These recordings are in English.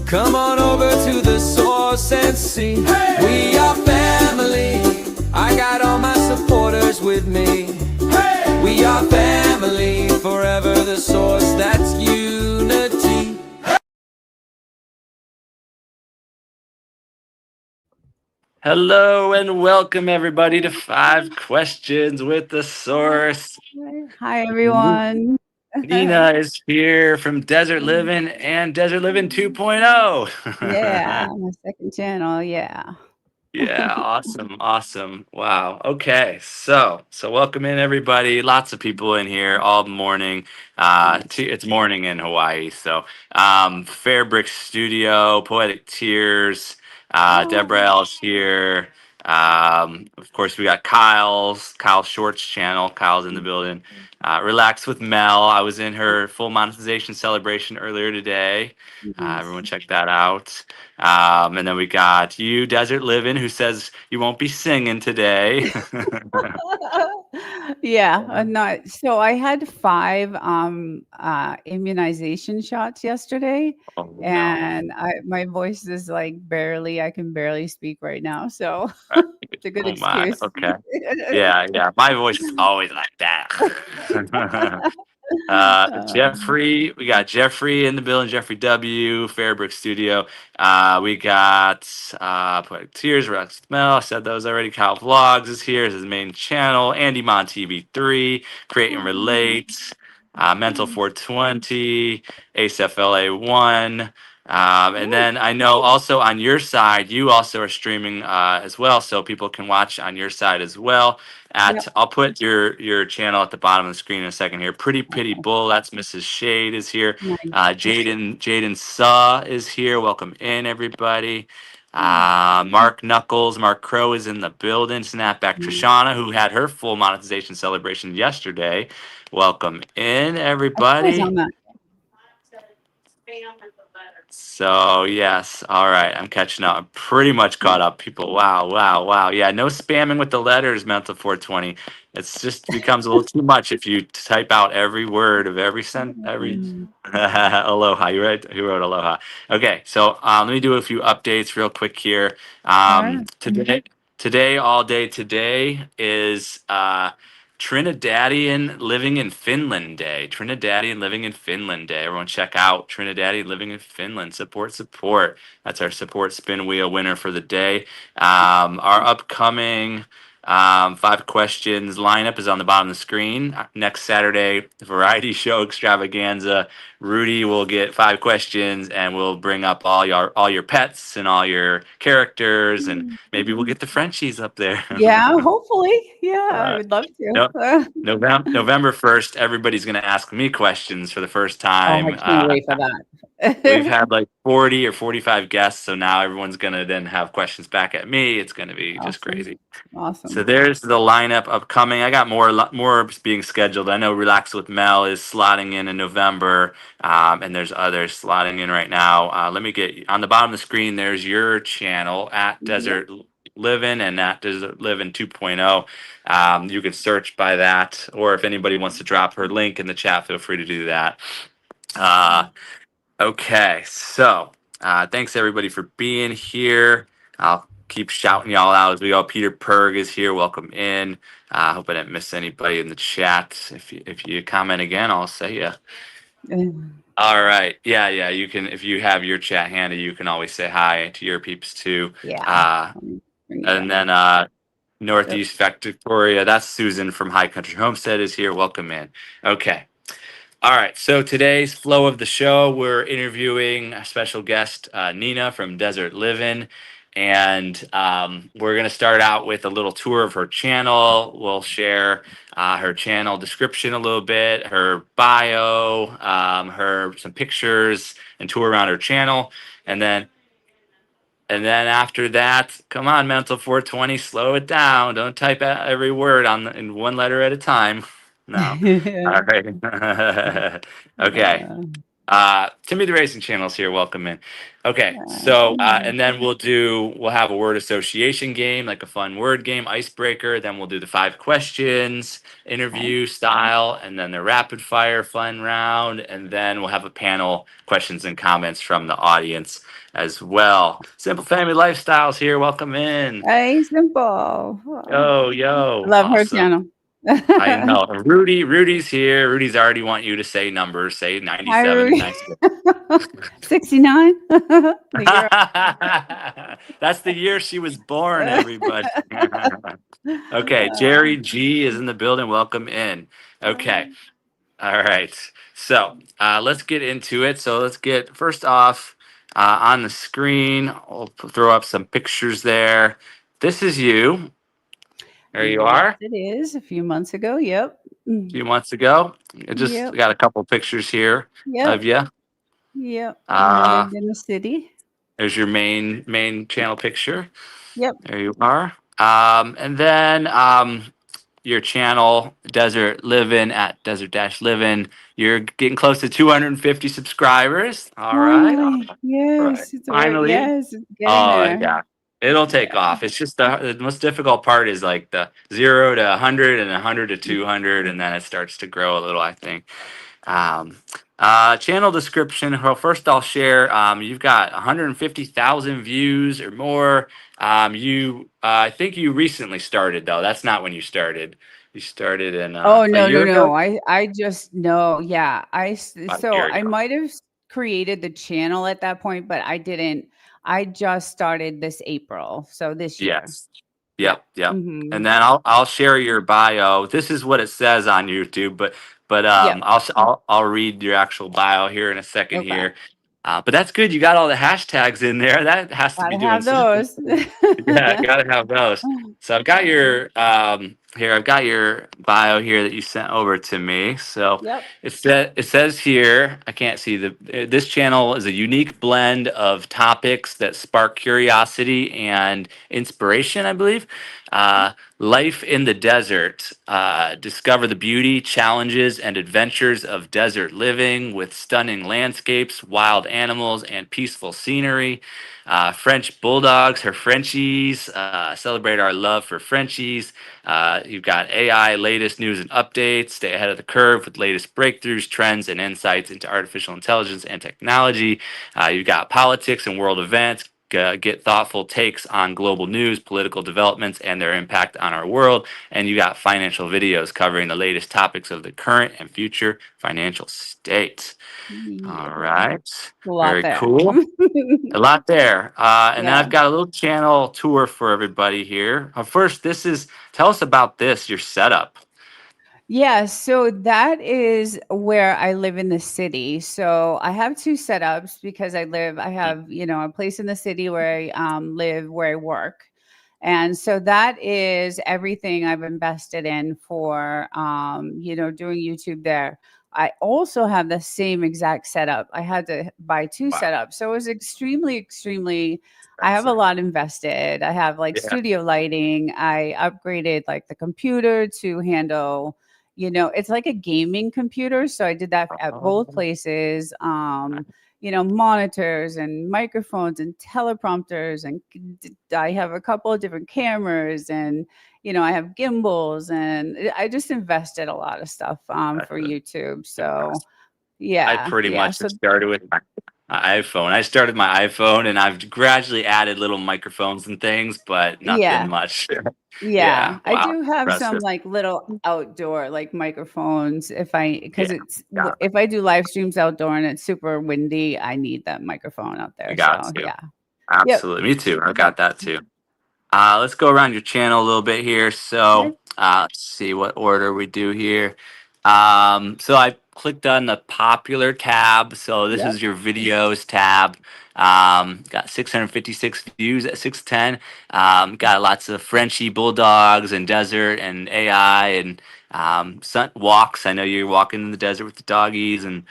Come on over to the source and see. Hey! We are family. I got all my supporters with me. Hey! We are family, forever the source, that's unity. Hello and welcome everybody to 5 Questions with the Source. Hi, everyone. Nina is here from Desert Livin and Desert Livin 2.0. Yeah, my second channel. Yeah. Yeah, awesome. Wow. Okay, so welcome in everybody. Lots of people in here all morning. It's morning in Hawaii. So Fairbrick Studio, Poetic Tears, Deborah L's here. Of course, we got Kyle Short's channel. Kyle's in the building. Relax with Mel. I was in her full monetization celebration earlier today. Everyone check that out. And then we got you, Desert Livin, who says you won't be singing today. Yeah, not so I had 5 immunization shots yesterday, Oh no. and my voice is like I can barely speak right now. So it's a good Oh my. excuse. Okay. Yeah. My voice is always like that. Jeffrey, we got Jeffrey in the building, Jeffrey W, Fairbrick Studio. We got Poetic Tears, Rex Mel, I said those already. Kyle Vlogs is here, is his main channel. Andy Mon TV3, Create and Relate, Mental 420, Ace FLA1. And then I know also on your side, you also are streaming as well, so people can watch on your side as well. I'll put your channel at the bottom of the screen in a second here. Pretty Pity Bull, that's Mrs. Shade is here. Jaden Saw is here. Welcome in everybody. Mark Crow is in the building. Snapback Trishana, who had her full monetization celebration yesterday. Welcome in everybody. So yes, all right. I'm catching up. I'm pretty much caught up, people. Wow. Yeah, no spamming with the letters, Mental 420. It's just becomes a little too much if you type out every word of every aloha. You wrote aloha. Okay, so let me do a few updates real quick here. Today, all day today is Trinidadian Living in Finland Day. Trinidadian Living in Finland Day. Everyone check out Trinidadian Living in Finland. Support. That's our support spin wheel winner for the day. Our upcoming 5 questions lineup is on the bottom of the screen. Next Saturday, variety show extravaganza. Rudy will get 5 questions and we'll bring up all your pets and all your characters, and maybe we'll get the Frenchies up there. Yeah, hopefully. Yeah, I would love to. November 1st, everybody's going to ask me questions for the first time. I can't wait for that. We've had like 40 or 45 guests, so now everyone's going to then have questions back at me. It's going to be just crazy. Awesome. So there's the lineup upcoming. I got more being scheduled. I know Relax with Mel is slotting in November, and there's others slotting in right now. Let me get on the bottom of the screen. There's your channel at Desert Livin and at Desert Livin 2.0. You can search by that, or if anybody wants to drop her link in the chat, feel free to do that. Okay, so thanks everybody for being here. I'll keep shouting y'all out as we go. Peter Perg is here. Welcome in. I hope I didn't miss anybody in the chat. If you comment again, I'll say yeah. All right. Yeah. You can, if you have your chat handy, you can always say hi to your peeps too. Yeah. And then Northeast Victoria, that's Susan from High Country Homestead is here. Welcome in. Okay. All right, so today's flow of the show, we're interviewing a special guest, Nina from Desert Livin, and we're going to start out with a little tour of her channel. We'll share her channel description a little bit, her bio, some pictures, and tour around her channel, and then after that, come on, Mental 420, slow it down. Don't type out every word in one letter at a time. No. All right. Okay. Timmy the Racing Channel's here. Welcome in. Okay, so Yeah. and then we'll have a word association game, like a fun word game, icebreaker. Then we'll do the 5 questions, Okay. interview style, and then the rapid fire fun round, and then we'll have a panel questions and comments from the audience as well. Simple Family Lifestyles here. Welcome in. Hey, simple. Oh, Yo, I yo, love her awesome. channel. I know. Rudy's here. Rudy's already want you to say numbers. Say Hi, 97, Rudy. 96. 69. The year. That's the year she was born, everybody. Okay, Jerry G is in the building. Welcome in. Okay, all right. So let's get into it. So let's get first off on the screen. I'll throw up some pictures there. This is you. There you Yes, are. it is. A few months ago. Yep. A few months ago. I just Yep. got a couple pictures here Yep. of you. Yep. When I Uh, lived in the city. there's your main channel picture. Yep. There you are. And then your channel, Desert Livin at Desert Dash Livin. You're getting close to 250 subscribers. All right. All Finally. right. Yes. Finally. Yes. It's getting Oh there. yeah. It'll take Yeah. off. It's just the most difficult part is like the 0 to 100 and 100 to 200, and then it starts to grow a little, I think. Um, channel description. Well, first I'll share. You've got 150,000 views or more. I think you recently started though. That's not when you started. You started in Oh, a no, no, year ago. no. I just no. Yeah. About a So year I ago. might have created the channel at that point, but I didn't. I just started this April. So this year. Yes. Yep. Yep. Yep. And Mhm. then I'll share your bio. This is what it says on YouTube, but Yep. I'll read your actual bio here in a second Okay. here. But that's good. You got all the hashtags in there. That has to be Gotta doing have something. those. Yeah, gotta have those. So I've got your here. I've got your bio here that you sent over to me. So Yep. it says here. I can't see this channel is a unique blend of topics that spark curiosity and inspiration. I believe. Life in the desert. Discover the beauty, challenges, and adventures of desert living with stunning landscapes, wild animals, and peaceful scenery. French bulldogs, her Frenchies, celebrate our love for Frenchies. You've got AI, latest news and updates, stay ahead of the curve with latest breakthroughs, trends, and insights into artificial intelligence and technology. You've got politics and world events. Get thoughtful takes on global news, political developments, and their impact on our world. And you got financial videos covering the latest topics of the current and future financial state. All Yeah. right. A lot Very there. cool. A lot there. And then Yeah. I've got a little channel tour for everybody here. First, tell us about this, your setup. Yeah, so that is where I live in the city. So I have two setups because I have, a place in the city where I live, where I work. And so that is everything I've invested in for, doing YouTube there. I also have the same exact setup. I had to buy two Wow. setups. So it was extremely, extremely, I have a Expensive. lot invested. I have like Yeah. studio lighting. I upgraded like the computer to handle, it's like a gaming computer. So I did that at both Oh, places. Monitors and microphones and teleprompters. And I have a couple of different cameras and, I have gimbals and I just invested a lot of stuff that's for YouTube. So impressive. I yeah, pretty yeah. much So just started with my iPhone. I started my iPhone and I've gradually added little microphones and things, but nothing yeah, much. yeah. Yeah. I Wow. do have some Impressive. like little outdoor like microphones Yeah. because Got if I do live streams outdoor and it's super windy, I need that microphone out You there. got So to. yeah. Yep. Absolutely. Me too. I got that too. Let's go around your channel a little bit here. Okay. So let's see what order we do here. So I clicked on the popular tab. So this Yep. is your videos tab. Got 656 views at 610. Got lots of Frenchy bulldogs and desert and AI and sun walks. I know you're walking in the desert with the doggies and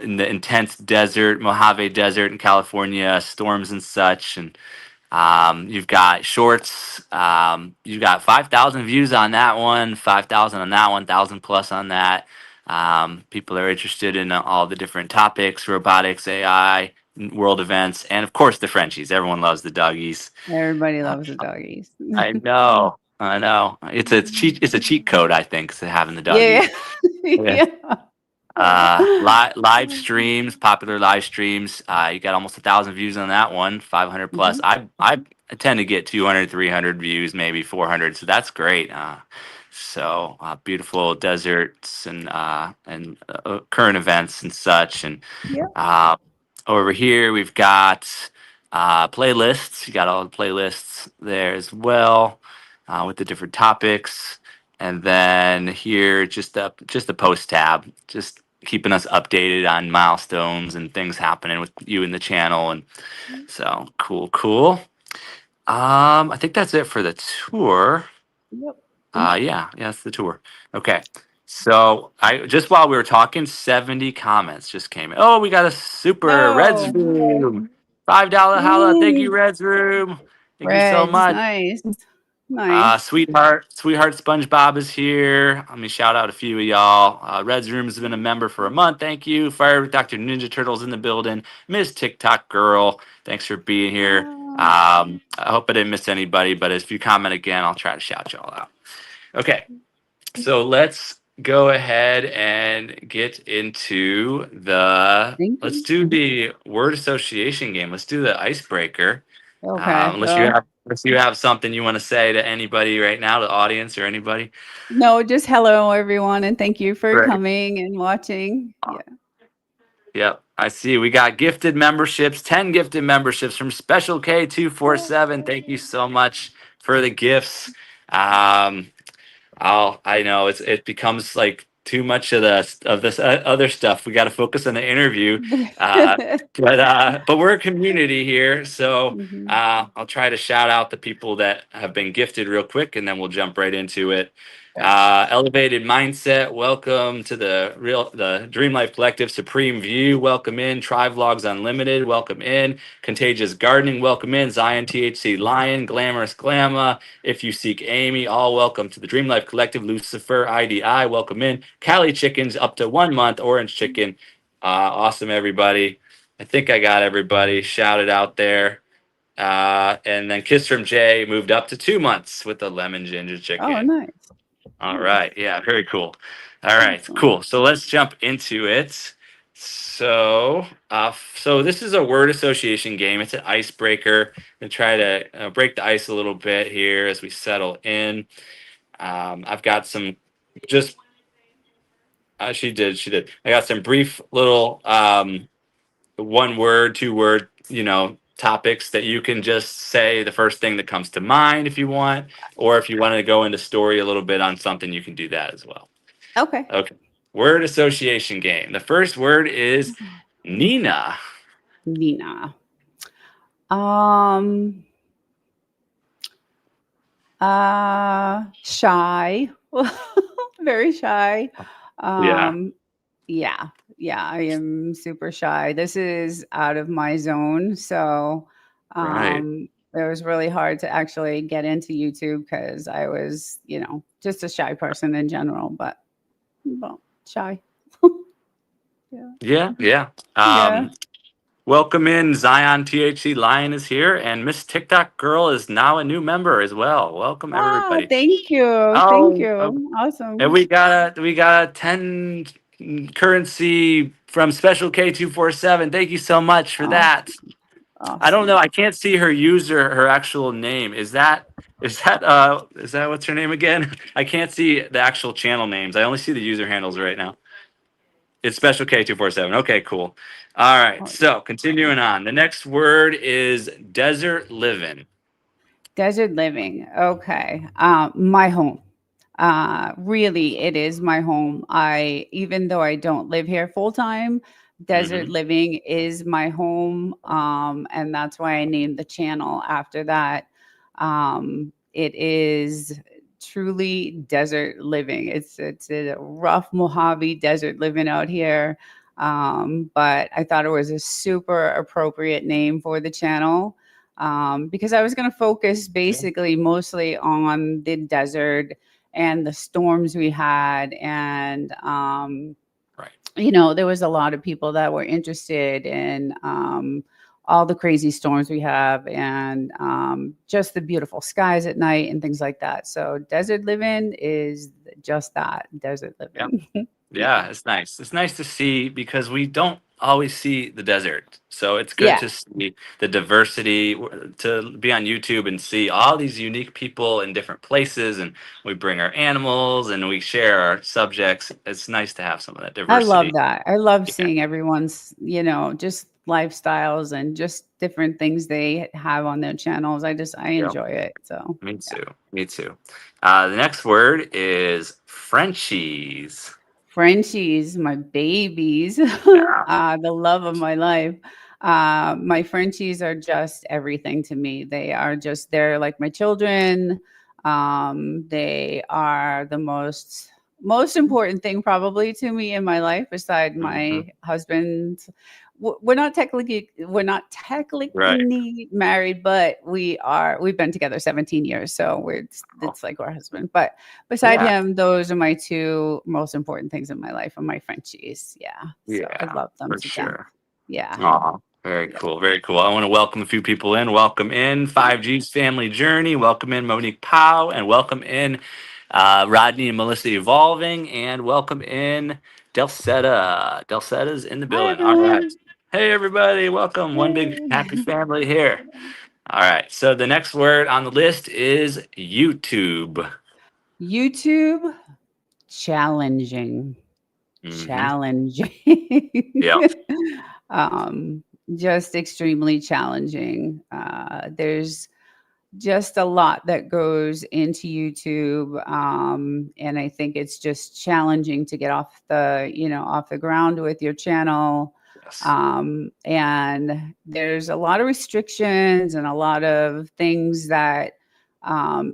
in the intense desert, Mojave Desert in California, storms and such. And you've got shorts. You've got 5,000 views on that one, 5,000 on that one, 1,000 plus on that. People are interested in all the different topics: robotics, AI, world events, and of course the Frenchies. Everyone loves the doggies. Everybody Uh, loves the doggies. I know, I know. It's a cheat code, I think, to having the Yeah, doggies. Yeah. yeah. Live streams, popular live streams. You got almost 1,000 views on that one, 500 plus. Mhm. I tend to get 200, 300 views, maybe 400. So that's great. Beautiful deserts and current events and such. And Yep. uh, over here we've got playlists. You got all the playlists there as well, with the different topics. And then here, just a post tab, just keeping us updated on milestones and things happening with you in the channel. And so cool, cool. I think that's it for the tour. Yep. Yeah, that's the tour. Okay. So I just while we were talking, 70 comments just came in. Oh, we got a super Reds Oh, Room. $5 holla. Thank you, yay. Reds Room. Thank you so Reds. much. Nice. Nice. Sweetheart SpongeBob is here. Let me shout out a few of y'all. Reds Room has been a member for a month. Thank you. Fire with Dr. Ninja Turtles in the building. Miss TikTok Girl, thanks for being here. I hope I didn't miss anybody, but if you comment again, I'll try to shout y'all out. Okay, so let's go ahead and get into Thank let's you. do the word association game. Let's do the icebreaker. Okay. Unless you have something you want to say to anybody right now, the audience or anybody. No, just hello, everyone, and thank you for Great. coming and watching. Yeah. Yep. I see. We got gifted memberships, 10 gifted memberships from Special K247. Thank you so much for the gifts. Um, I know it becomes like too much of this other stuff. We got to focus on the interview. Uh, but we're a community here, so Mhm. I'll try to shout out the people that have been gifted real quick, and then we'll jump right into it. Okay. Elevated Mindset, welcome to the Dream Life Collective. Supreme View, welcome in. Try Vlogs Unlimited, welcome in. Contagious Gardening, welcome in. Zion THC Lion, Glamorous Glamma, If You Seek Amy, all welcome to the Dream Life Collective. Lucifer IDI, welcome in. Cali Chickens, up to 1 month. Orange Chicken, awesome everybody. I think I got everybody shouted out there. And then Kiss from Jay moved up to 2 months with the lemon ginger Oh, chicken. nice. All Nice. right. Yeah, very cool. All right, Awesome. cool. So let's jump into it. So this is a word association game. It's an icebreaker. I'm gonna try to break the ice a little bit here as we settle in. I've got some just she did. I got some brief little 1 word, 2 word, topics that you can just say the first thing that comes to mind if you want, or if you want to go into story a little bit on something, you can do that as well. Okay. Okay. Word association game. The first word is Nina. Nina. Um, Shy. Very shy. Yeah. Um, yeah. Yeah, I am super shy. This is out of my zone. So, Right. it was really hard to actually get into YouTube because I was, just a shy person in general, but well, shy. Yeah. Yeah. Yeah. Yeah. Welcome in. Zion THC Lion is here, and Miss TikTok Girl is now a new member as well. Welcome Ah, everybody. thank you. Thank Oh, you. and Awesome. we got a 10 currency from Special K247. Thank you so much for that. Awesome. I don't know. Awesome. I can't see her actual name. Is that what's her name again? I can't see the actual channel names. I only see the user handles right now. It's Special K247. Okay, cool. All right. Oh, So continuing on. The next word is desert living. desert living. Okay. My home. Really, it is my home. Even though I don't live here full time, desert Hmm. living is my home. And that's why I named the channel after that. It is truly desert living. It's a rough Mojave desert living out here. But I thought it was a super appropriate name for the channel, because I was going to focus basically mostly on the desert and the storms we had, and Right. there was a lot of people that were interested in all the crazy storms we have, and just the beautiful skies at night and things like that. So desert living is just that, desert Yeah. living. Yeah, Yeah. it's nice. It's nice to see because we don't always see the desert. So it's good Yeah. to see the diversity, to be on YouTube and see all these unique people in different places. And we bring our animals and we share our subjects. It's nice to have some of that I love diversity. that. I love Yeah. seeing everyone's, just lifestyles and just different things they have on their channels. I Yeah. enjoy it. So, Me yeah. too. Me too. The next word is Frenchies. Frenchies, my babies, Yeah. the love of my life. My Frenchies are just everything to me. They're like my children. They are the most important thing probably to me in my life, beside Hmm. my husband. We're not Right. technically married, but we've been together 17 years, so Oh, it's like our husband. But beside yeah. him, those are my two most important things in my life, are my Frenchies. Yeah. So I Yeah, love them for to death. sure. Yeah. Aw, very Yeah. cool. Very cool. I want to welcome a few people in. Welcome in 5G's Family Journey. Welcome in Monique Powell. And welcome in Rodney and Melissa Evolving. And welcome in Delcetta. Delcetta's in the Hi, building. All right. everyone. Hey, everybody. Welcome. One big happy Yay. family here. All right. So the next word on the list is YouTube. YouTube, challenging. Hmm. Challenging. Yeah. um, just extremely challenging. There's just a lot that goes into YouTube. And I think it's just challenging to get off the ground with your channel. Yes. And there's a lot of restrictions and a lot of things that,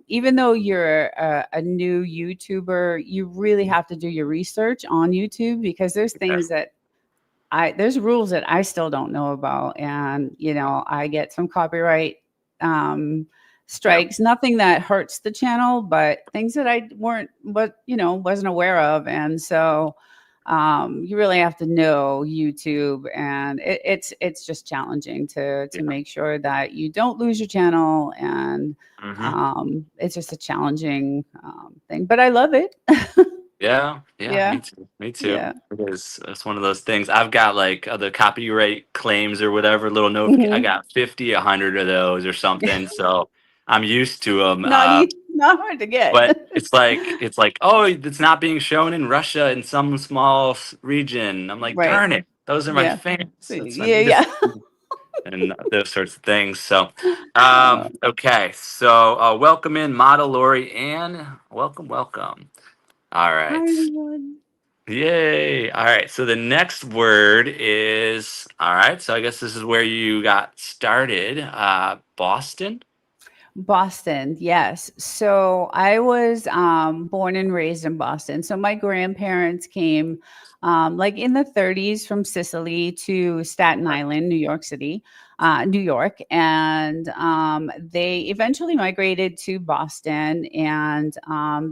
even though you're a new YouTuber, you really have to do your research on YouTube, because there's Okay. things that there's rules that I still don't know about. And, I get some copyright um, Yep. strikes, nothing that hurts the channel, but things that I wasn't aware of. And so you really have to know YouTube, and it's just challenging to Yeah. make sure that you don't lose your channel. And Hmm. it's just a challenging thing, but I love it. Yeah, yeah, Yeah. me too. Me too. Yeah. It is. It's one of those things. I've got like the copyright claims or whatever little notification. I Hmm. got 50, 100 of those or something. So I'm used to them. Not hard to get. But it's like, oh, it's not being shown in Russia in some small region. I'm like, Right. darn it, those are my Yeah. fans. That's I Yeah. need to Yeah. and those sorts of things. So, Uh, okay. So, welcome in, Mata Lori Ann. Welcome, welcome. All Hi, right. everyone. Yay. All right. So the next word is, all right. So I guess this is where you got started. Boston. Boston, yes. So I was born and raised in Boston. So my grandparents came like in the 30s from Sicily to Staten Right. Island, New York City, New York. And they eventually migrated to Boston, and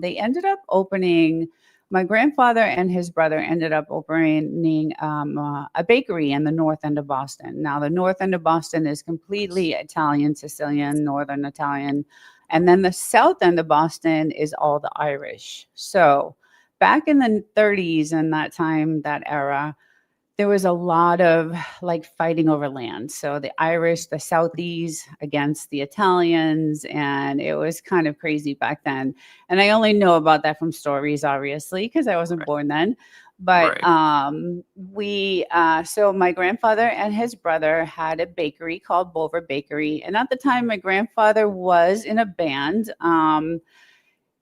they ended up opening. My grandfather and his brother ended up opening a bakery in the north end of Boston. Now, the north end of Boston is completely Italian, Sicilian, Northern Italian. And then the south end of Boston is all the Irish. So back in the 30s and that era, there was a lot of like fighting over land. So the Irish, the Southies against the Italians, and it was kind of crazy back then. And I only know about that from stories, obviously, because I wasn't Right. born then. But Right. so my grandfather and his brother had a bakery called Bulver Bakery, and at the time, my grandfather was in a band.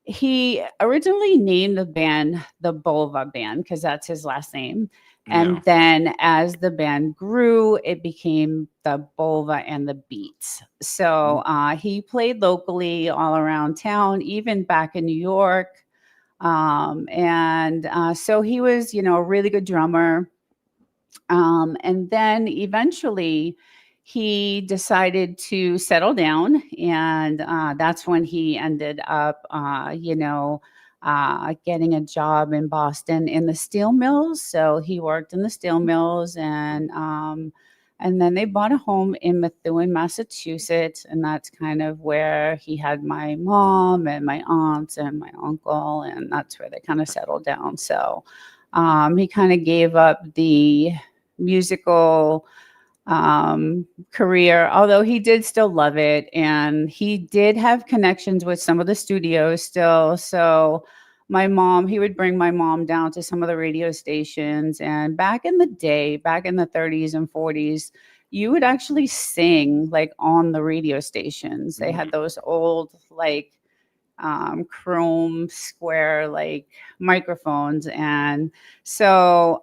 He originally named the band the Bulva Band because that's his last name. Yeah. And then as the band grew, it became the Bulva and the Beats. So he played locally all around town, even back in New York. So he was, a really good drummer. And then eventually he decided to settle down. And that's when he ended up, getting a job in Boston in the steel mills. So he worked in the steel mills, and then they bought a home in Methuen, Massachusetts, and that's kind of where he had my mom and my aunts and my uncle, and that's where they kind of settled down. So he kind of gave up the musical career, although he did still love it. And he did have connections with some of the studios still. So he would bring my mom down to some of the radio stations. And back in the day, back in the 30s and 40s, you would actually sing like on the radio stations. They had those old, like, chrome square like microphones, and so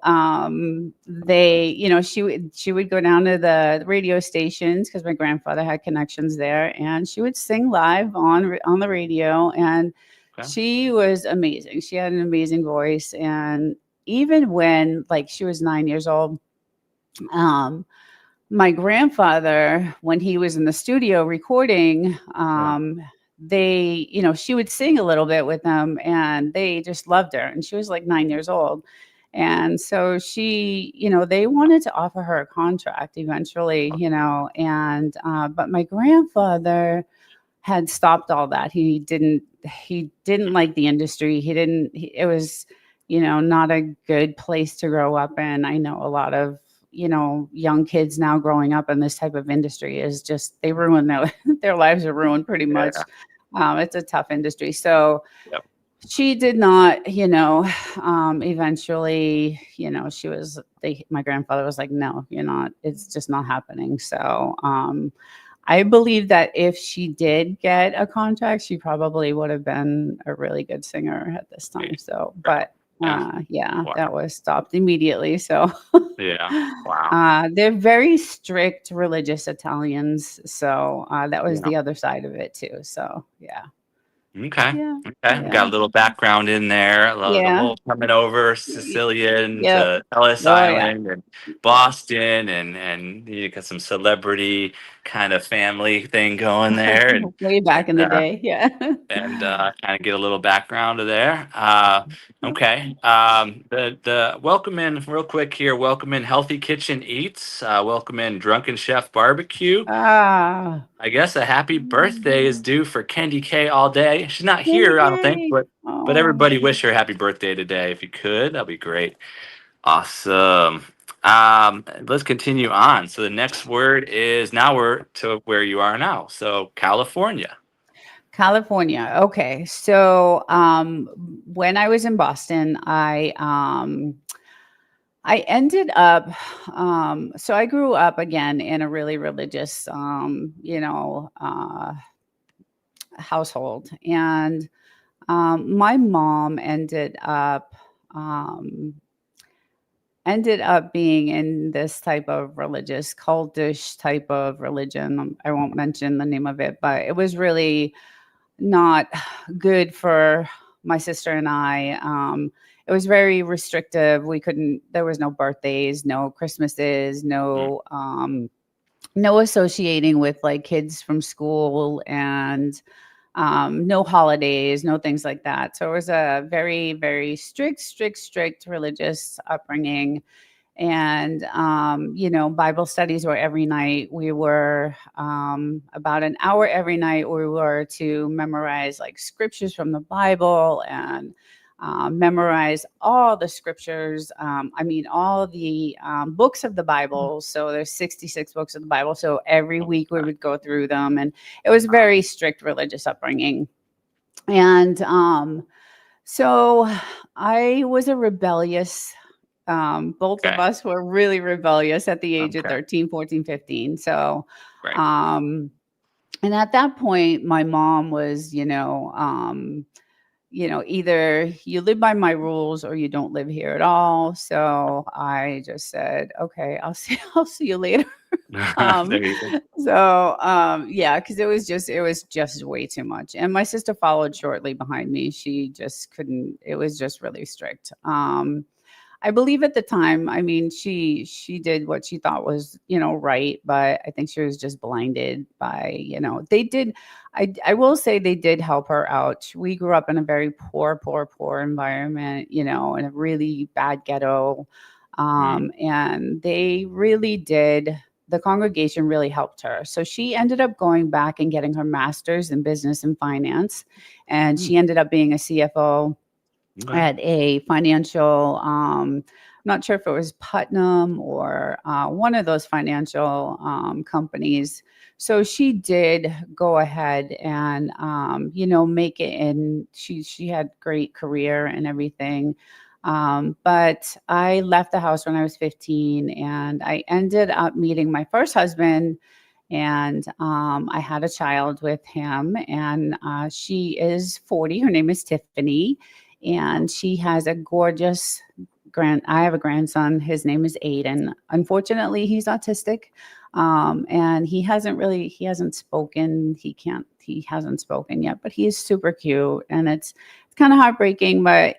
she would go down to the radio stations because my grandfather had connections there, and she would sing live on the radio. And Okay. she was amazing. She had an amazing voice. And even when, like, she was 9 years old, my grandfather, when he was in the studio recording, she would sing a little bit with them, and they just loved her. And she was like 9 years old. And so they wanted to offer her a contract eventually, but my grandfather had stopped all that. He didn't like the industry. It was, not a good place to grow up in. I know a lot of, young kids now growing up in this type of industry is just, they ruin their lives are ruined pretty much. It's a tough industry. So Yep. she did not, eventually, my grandfather was like, no, you're not, it's just not happening. So, I believe that if she did get a contract, she probably would have been a really good singer at this time. So, but Wow. that was stopped immediately. So, Yeah. Wow. they're very strict religious Italians. So, that was Yeah. the other side of it too. So, yeah. Okay. Yeah. Okay. We got a Yeah. little background in there. The Yeah. whole coming over Sicilian Yep. to Ellis Oh, yeah. Island and Boston, and you got some celebrity kind of family thing going there, Way back in the uh, day. Yeah. and kind of get a little background of there. Okay. The welcome in real quick here. Welcome in Healthy Kitchen Eats. Welcome in Drunken Chef Barbecue. Ah. I guess a happy birthday is due for Candy K all day. She's not Candy here, I don't think, K. but Oh. everybody wish her happy birthday today if you could. That'd be great. Awesome. Let's continue on. So the next word is, now we're to where you are now. So California. California. Okay. So when I was in Boston, I ended up so I grew up again in a really religious household. And my mom ended up being in this type of religious cultish type of religion. I won't mention the name of it, but it was really not good for my sister and I. It was very restrictive. There was no birthdays, no Christmases, no associating with like kids from school, and no holidays, no things like that. So it was a very, very strict religious upbringing. And, Bible studies were every night. We were about an hour every night. We were to memorize like scriptures from the Bible, and memorize all the scriptures. All the books of the Bible. So there's 66 books of the Bible. So every week we would go through them, and it was very strict religious upbringing. And so I was a rebellious. Both of Okay. us were really rebellious at the age of Okay. 13, 14, 15. So, Right. and at that point, my mom was, either you live by my rules or you don't live here at all. So I just said, okay, I'll see you later. There you go. Yeah, because it was just way too much. And my sister followed shortly behind me. She just couldn't, it was just really strict. I believe at the time, I mean, she did what she thought was, right, but I think she was just blinded by, they did. I will say they did help her out. We grew up in a very poor environment, in a really bad ghetto, and they really did. The congregation really helped her. So she ended up going back and getting her master's in business and finance, and she ended up being a CFO Okay. at a financial, I'm not sure if it was Putnam or one of those financial companies. So she did go ahead and make it, and she had great career and everything. But I left the house when I was 15, and I ended up meeting my first husband, and I had a child with him, and she is 40. Her name is Tiffany, and she has a gorgeous I have a grandson. His name is Aiden. Unfortunately, he's autistic, and he hasn't spoken. He hasn't spoken yet, but he is super cute, and it's kind of heartbreaking. But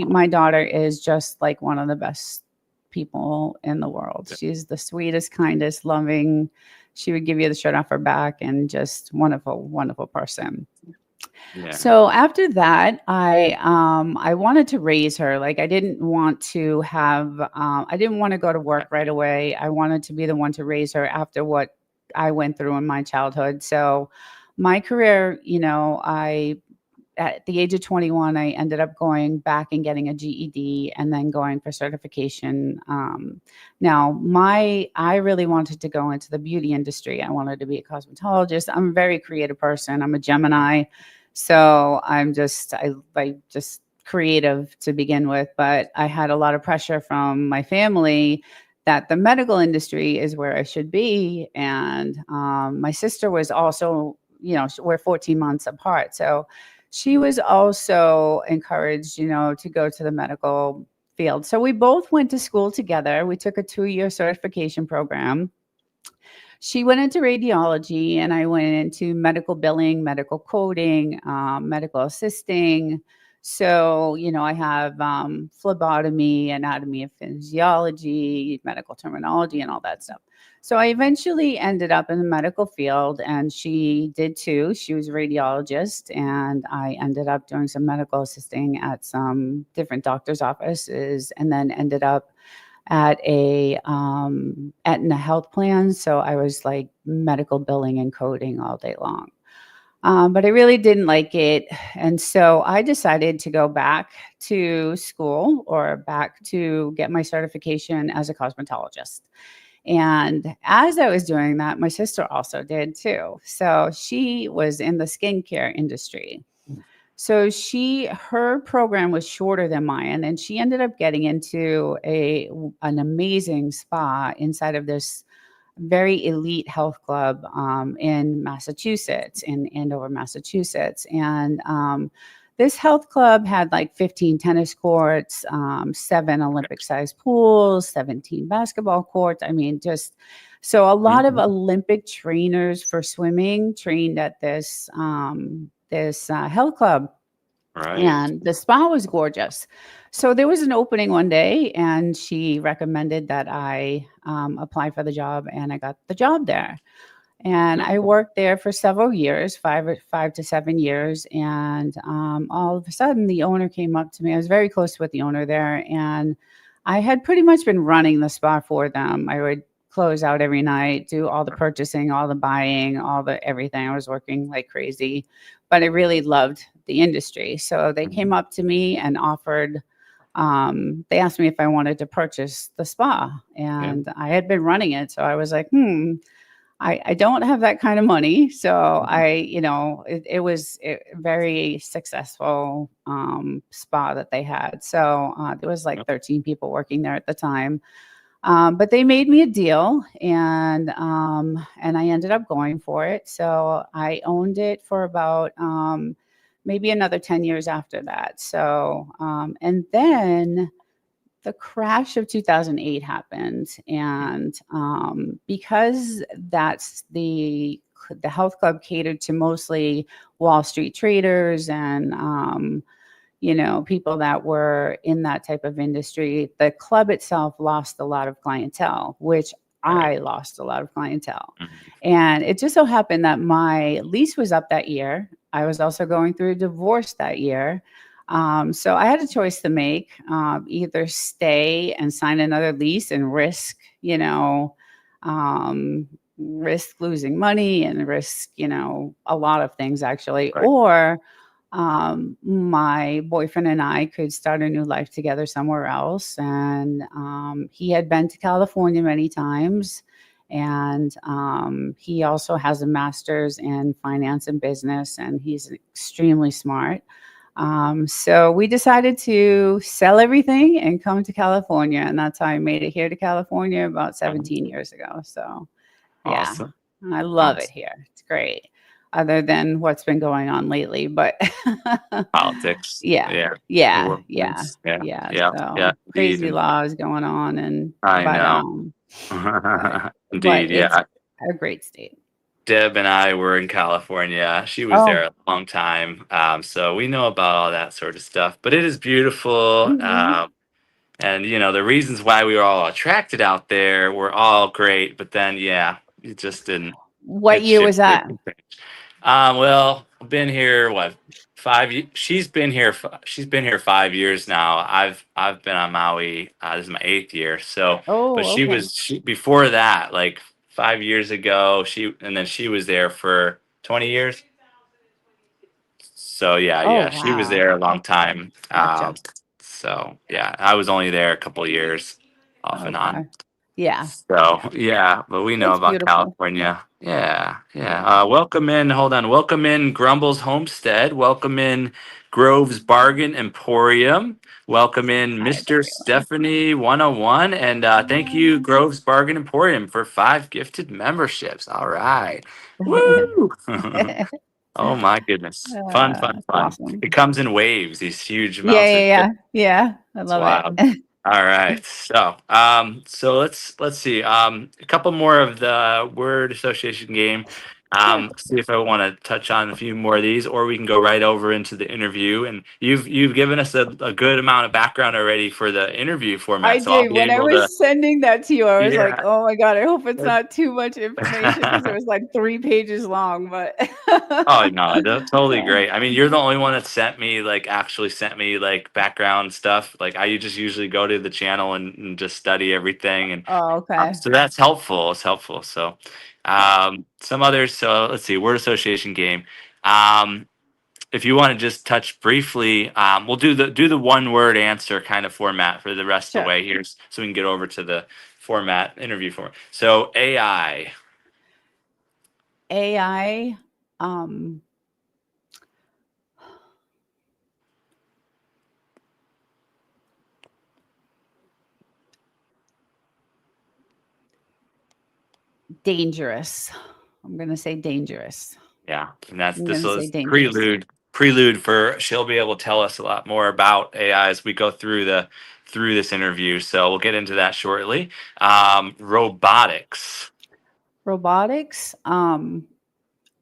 my daughter is just like one of the best people in the world. She's the sweetest, kindest, loving. She would give you the shirt off her back, and just wonderful, wonderful person. Yeah. So after that, I wanted to raise her. Like, I didn't want to go to work right away. I wanted to be the one to raise her after what I went through in my childhood. So my career, at the age of 21, I ended up going back and getting a GED and then going for certification. I really wanted to go into the beauty industry. I wanted to be a cosmetologist. I'm a very creative person. I'm a Gemini. So I just creative to begin with, but I had a lot of pressure from my family that the medical industry is where I should be. And my sister was also, we're 14 months apart. So she was also encouraged, to go to the medical field. So we both went to school together. We took a 2-year certification program. She went into radiology, and I went into medical billing, medical coding, medical assisting. So, I have phlebotomy, anatomy of physiology, medical terminology, and all that stuff. So I eventually ended up in the medical field, and she did too. She was a radiologist, and I ended up doing some medical assisting at some different doctors' offices, and then ended up at a Aetna health plan. So I was like medical billing and coding all day long. But I really didn't like it. And so I decided to go back to school, or back to get my certification as a cosmetologist. And as I was doing that, my sister also did too. So she was in the skincare industry. So her program was shorter than mine, and she ended up getting into an amazing spa inside of this very elite health club in Massachusetts, in Andover, Massachusetts. And this health club had like 15 tennis courts, 7 Olympic-sized pools, 17 basketball courts. I mean, just so a lot of Olympic trainers for swimming trained at this health club. Right. And the spa was gorgeous. So there was an opening one day, and she recommended that I apply for the job, and I got the job there. And I worked there for several years, 5 to 7 years. And all of a sudden, the owner came up to me. I was very close with the owner there, and I had pretty much been running the spa for them. I would close out every night, do all the purchasing, all the buying, all the everything. I was working like crazy, but I really loved the industry. So they came up to me and offered, they asked me if I wanted to purchase the spa, and I had been running it. So I was like, I don't have that kind of money. So it was a very successful spa that they had. So there was like 13 people working there at the time. But they made me a deal, and I ended up going for it. So I owned it for about maybe another 10 years after that. So and then the crash of 2008 happened, and because that's the health club catered to mostly Wall Street traders and people that were in that type of industry. The club itself lost a lot of clientele, which Right. I lost a lot of clientele. Mhm. And it just so happened that my lease was up that year. I was also going through a divorce that year. So I had a choice to make, either stay and sign another lease and um, risk losing money and risk, a lot of things actually, Right. or my boyfriend and I could start a new life together somewhere else. And he had been to California many times. And he also has a master's in finance and business, and he's extremely smart. So we decided to sell everything and come to California. And that's how I made it here to California about 17 years ago. So, yeah, Awesome. I love it Awesome. here. It's great, other than what's been going on lately. But Politics. yeah, Yeah. The yeah, world yeah, is. Yeah. yeah. Yeah. Yeah. So Indeed. crazy laws going on, and I know. but Indeed. it's Yeah. a great state. Deb and I were in California. She was there Oh, a long time. So we know about all that sort of stuff. But it is beautiful. mhm. And, the reasons why we were all attracted out there were all great. But then, yeah, it just didn't. What It year was shifted. that? Well, I've been here, what, 5 years? She's been here. She's been here 5 years now. I've been on Maui. This is my 8th year. So, but Oh, she okay. was before that, like 5 years ago. And then she was there for 20 years. So yeah, Oh, yeah, she was wow. there a long Okay, time. gotcha. So yeah, I was only there a couple years, off and on. Okay, yeah, So yeah. yeah, but we know It's about beautiful. California. Yeah, yeah. Yeah. Welcome in. Hold on. Welcome in Grumbles Homestead. Welcome in Grove's Bargain Emporium. Welcome in Hi, Mr. Stephanie 101. And thank you, everyone. Grove's Bargain Emporium, for 5 gifted memberships. All right. Woo! Oh my goodness. Fun, fun, That's fun. awesome. It comes in waves, these huge Yeah, amounts of yeah, gifts. yeah, yeah. I It's love it. wild. All right. So let's see. A couple more of the word association game. Sure. See if I want to touch on a few more of these, or we can go right over into the interview. And you've given us a good amount of background already for the interview I format, so I'll did. be When I able to. was sending that to you, I was like, Yeah. "Oh my god, I hope it's not too much information," because it was like 3 pages long. But Oh no, that's totally so, great. I mean, you're the only one that actually sent me like background stuff. Like I just usually go to the channel and just study everything, and oh, okay, so that's helpful. It's helpful. So some others. So let's see, word association game. Um, if you want to just touch briefly, we'll do the one word answer kind of format for the rest of the sure. way here, so we can get over to the interview format. So AI. AI, um, dangerous. I'm gonna say dangerous. Yeah, and that's I'm this gonna say is dangerous. prelude for she'll be able to tell us a lot more about AI as we go through this interview. So we'll get into that shortly. Robotics. Robotics,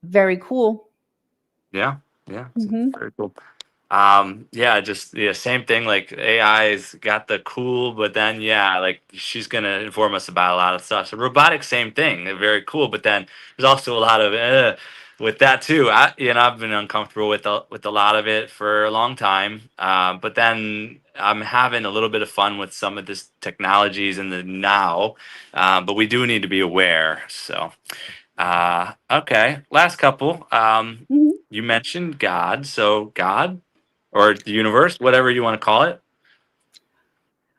very cool. Yeah, yeah, it's Hmm. very cool. Yeah, just yeah, same thing. Like AI's got the cool, but then yeah, like she's gonna inform us about a lot of stuff. So robotics, same thing. They're very cool, but then there's also a lot of with that too. I've been uncomfortable with a lot of it for a long time. But then I'm having a little bit of fun with some of this technologies in the now. But we do need to be aware. So okay, last couple. Hmm. You mentioned God, so God or the universe, whatever you want to call it.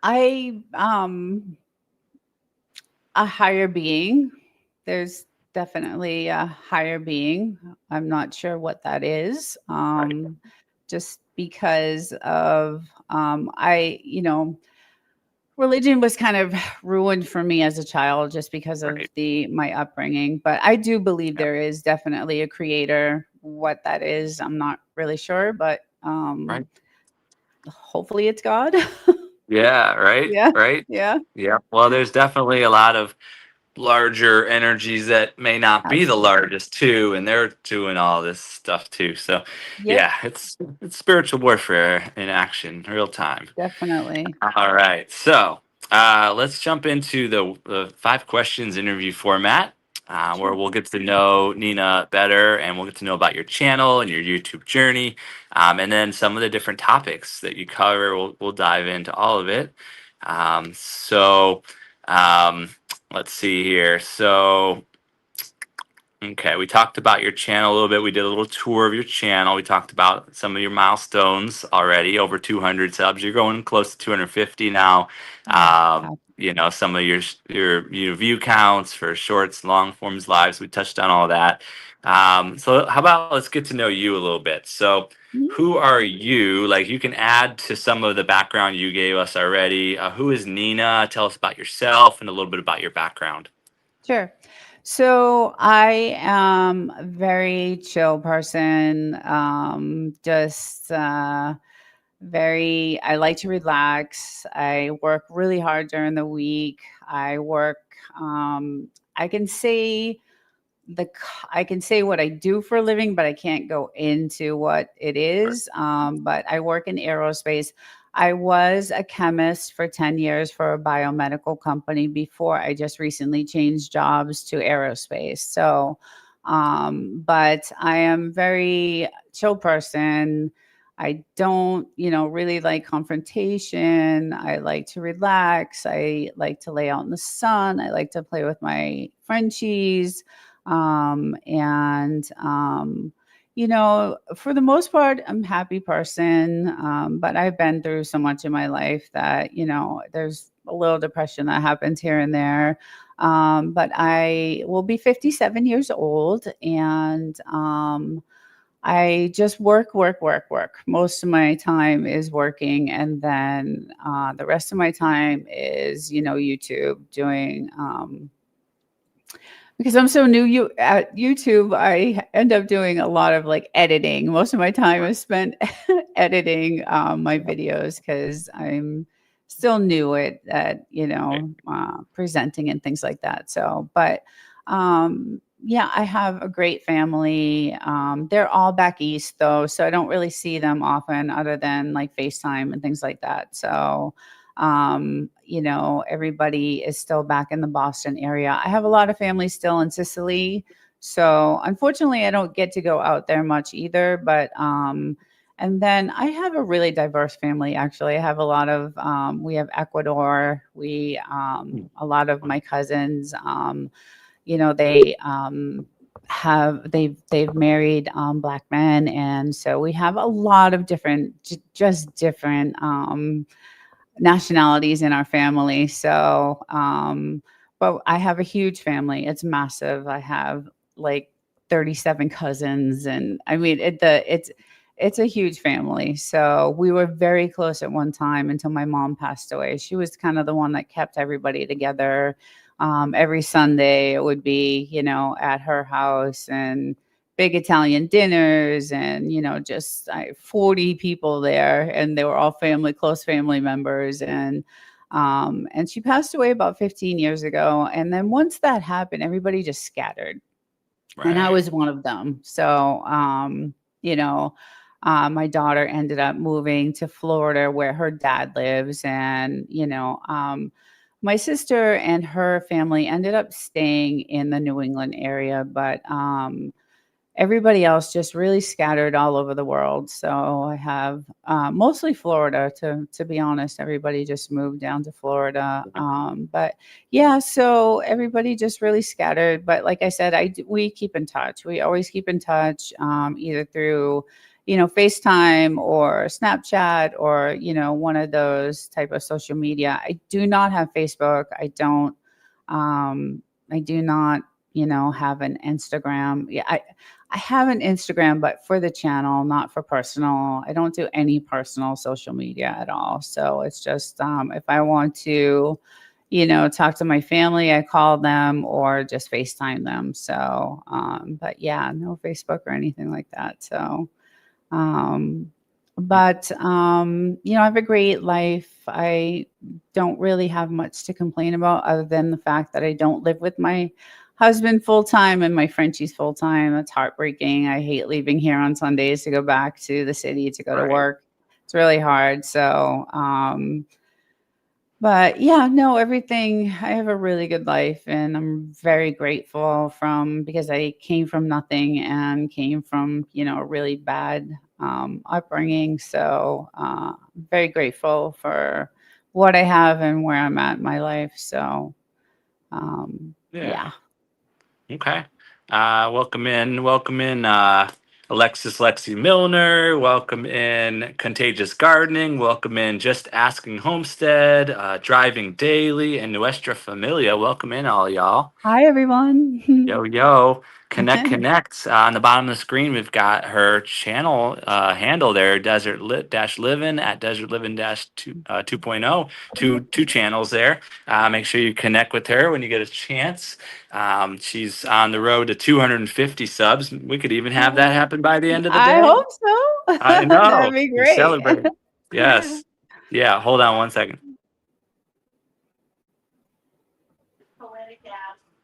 I a higher being. There's definitely a higher being. I'm not sure what that is. Right, Just because of religion was kind of ruined for me as a child just because of right, the my upbringing. But I do believe yeah, there is definitely a creator. What that is, I'm not really sure, but right. hopefully it's God. Yeah, right, Yeah, right. yeah. Yeah. Well, there's definitely a lot of larger energies that may not be the Absolutely. largest too, and they're doing all this stuff too. So Yep, yeah, it's spiritual warfare in action, real time. definitely. All right, so let's jump into the 5 questions interview format, where Sure. we'll get to know Nina better, and we'll get to know about your channel and your YouTube journey, and then some of the different topics that you cover. We'll dive into all of it. So um, let's see here. So okay, we talked about your channel a little bit. We did a little tour of your channel. We talked about some of your milestones already, over 200 subs. You're going close to 250 now. Oh, wow. Some of your view counts for shorts, long forms, lives. We touched on all that. So how about let's get to know you a little bit. So Mhm. who are you? Like you can add to some of the background you gave us already. Who is Nina? Tell us about yourself and a little bit about your background. Sure. So I am a very chill person. Just very, I like to relax. I work really hard during the week. I work, I can say I can say what I do for a living, but I can't go into what it is. But I work in aerospace. I was a chemist for 10 years for a biomedical company before I just recently changed jobs to aerospace. So, but I am very chill person. I don't, really like confrontation. I like to relax. I like to lay out in the sun. I like to play with my Frenchies. And for the most part, I'm a happy person. But I've been through so much in my life that, there's a little depression that happens here and there. But I will be 57 years old, and I just work, work, work, work. Most of my time is working, and then the rest of my time is, YouTube doing. Because I'm so new at YouTube, I end up doing a lot of like editing. Most of my time is spent editing my videos because I'm still new at presenting and things like that. So, but yeah, I have a great family. They're all back east though, so I don't really see them often, other than like FaceTime and things like that. So everybody is still back in the Boston area. I have a lot of family still in Sicily. So unfortunately, I don't get to go out there much either. But, and then I have a really diverse family, actually. I have a lot of, we have Ecuador. A lot of my cousins, they, they've married black men, and so we have a lot of different just different nationalities in our family. So, but I have a huge family. It's massive. I have like 37 cousins, and I mean, it's a huge family. So we were very close at one time until my mom passed away. She was kind of the one that kept everybody together. Every Sunday it would be, at her house, and big Italian dinners, and just 40 people there, and they were all close family members. And she passed away about 15 years ago. And then once that happened, everybody just scattered, and I Right. was one of them. So you know my daughter ended up moving to Florida where her dad lives, and my sister and her family ended up staying in the New England area, but everybody else just really scattered all over the world. So I have mostly Florida, to be honest. Everybody just moved down to Florida. But yeah, so everybody just really scattered. But like I said, we keep in touch. We always keep in touch, either through FaceTime or Snapchat, or one of those type of social media. I do not have Facebook. I do not have an Instagram. Yeah, I have an Instagram, but for the channel, not for personal. I don't do any personal social media at all. So it's just if I want to, talk to my family, I call them or just FaceTime them. So, but yeah, no Facebook or anything like that. So, um, But I have a great life. I don't really have much to complain about other than the fact that I don't live with my husband full time and my Frenchie's full time. It's heartbreaking. I hate leaving here on Sundays to go back to the city to go to Right. work. It's really hard. So, but yeah, no, everything. I have a really good life, and I'm very grateful because I came from nothing and came from a really bad upbringing. So, very grateful for what I have and where I'm at in my life. So, Yeah. yeah. Okay. Welcome in, Alexis Lexi Milner. Welcome in Contagious Gardening. Welcome in Just Asking Homestead, Driving Daily, and Nuestra Familia. Welcome in, all y'all. Hi, everyone. Yo, yo. Connect. On the bottom of the screen, we've got her channel handle there, Livin at Desert Livin 2.0. Two channels there. Make sure you connect with her when you get a chance. She's on the road to 250 subs. We could even have that happen by the end of the I day. hope so. I That'd know. be We great. celebrate. Yes. Yeah. Hold on one second.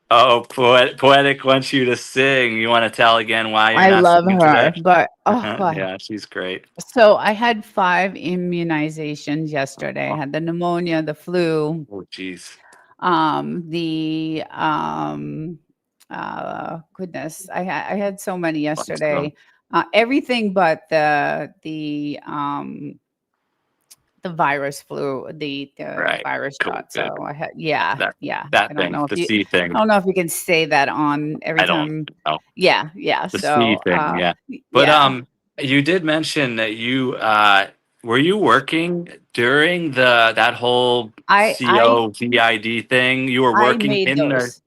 Oh, Poetic wants you to sing. You want to tell again why you're I not love singing her, today? but oh god. Yeah, she's great. So I had 5 immunizations yesterday. I Oh, had the pneumonia, the flu, oh, geez. the goodness, I had so many Bunch of them. yesterday. Everything but the virus flu, the Right. virus shot. COVID. So I had, yeah, That yeah. that thing, the C I thing. don't know if you can say that on every I don't time. know. Yeah, yeah. The C So, thing, yeah. But yeah. you did mention that you were you working during that whole I I COVID thing? You were I working made in the those.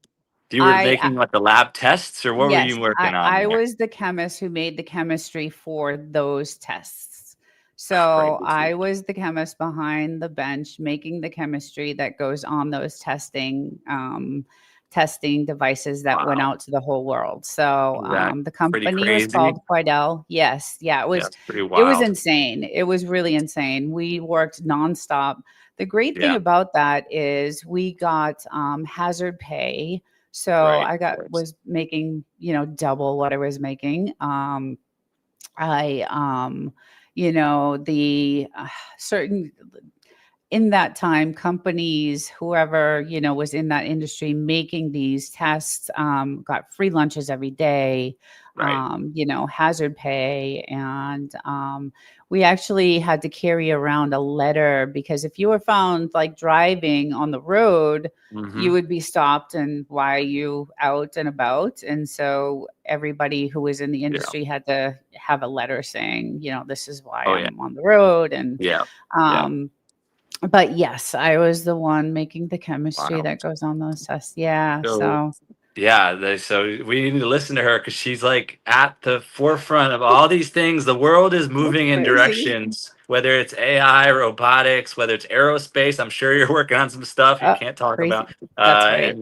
you were I making like the lab tests, or what were Yes, you I working on I there? was the chemist who made the chemistry for those tests. So Crazy. I was the chemist behind the bench making the chemistry that goes on those testing devices that went Wow. out to the whole world. So Is that the pretty company was crazy? called Quidel. Yes, yeah, Yeah, it's pretty it was wild. insane. It was really insane. We worked nonstop. The great thing Yeah, about that is we got hazard pay, so right. I Of got course. was making, double what I was making. I the certain in that time, companies, whoever, was in that industry making these tests, got free lunches every day, Right. hazard pay. And we actually had to carry around a letter because if you were found like driving on the road, you Mm-hmm. would be stopped and why are you out and about? And so everybody who was in the Yeah. industry had to have a letter saying, this is why Oh yeah. I'm on the road. And Yeah. Yeah. um, but yes, I was the one making the chemistry Wow. that goes on those tests. Yeah. So So yeah, so we need to listen to her because she's like at the forefront of all these things. The world is it's moving in crazy. directions, whether it's AI, robotics, whether it's aerospace. I'm sure you're working on some stuff you can't talk Crazy. about, That's right.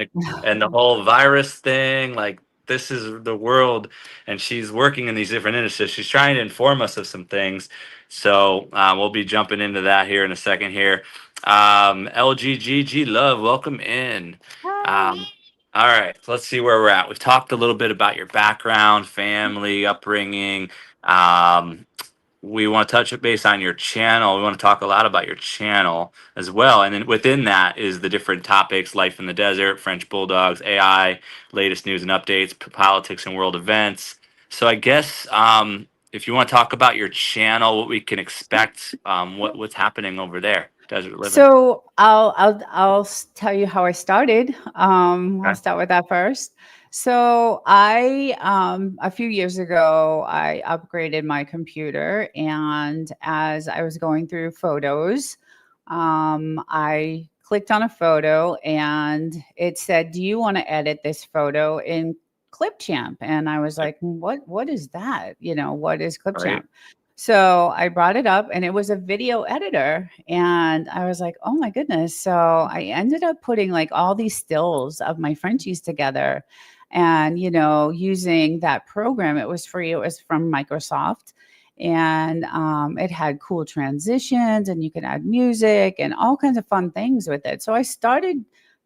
and the whole virus thing. Like this is the world, and she's working in these different industries. She's trying to inform us of some things. So we'll be jumping into that here in a second. Here, LGGG Love, welcome in. Hi. Um, all right, so let's see where we're at. We've talked a little bit about your background, family, upbringing. Um, we want to touch base on your channel. We want to talk a lot about your channel as well. And then within that is the different topics: life in the desert, French bulldogs, AI, latest news and updates, politics and world events. So I guess if you want to talk about your channel, what we can expect, what's happening over there, Desert Living. So I'll tell you how I started. I'll Okay. start with that first. So I a few years ago I upgraded my computer, and as I was going through photos, I clicked on a photo and it said, "Do you want to edit this photo in Clipchamp?" And I was like, What is that? What is Right. Clipchamp?" So I brought it up and it was a video editor. And I was like, oh my goodness. So I ended up putting like all these stills of my Frenchies together and, using that program. It was free, it was from Microsoft. and it had cool transitions, and you could add music and all kinds of fun things with it. So I started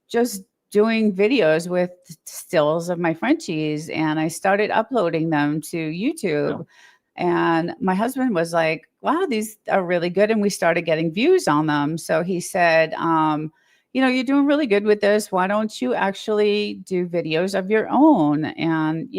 just doing videos with stills of my Frenchies, and I started uploading them to YouTube. And my husband was like, wow, these are really good. And we started getting views on them. So he said, you're doing really good with this. Why don't you actually do videos of your own and,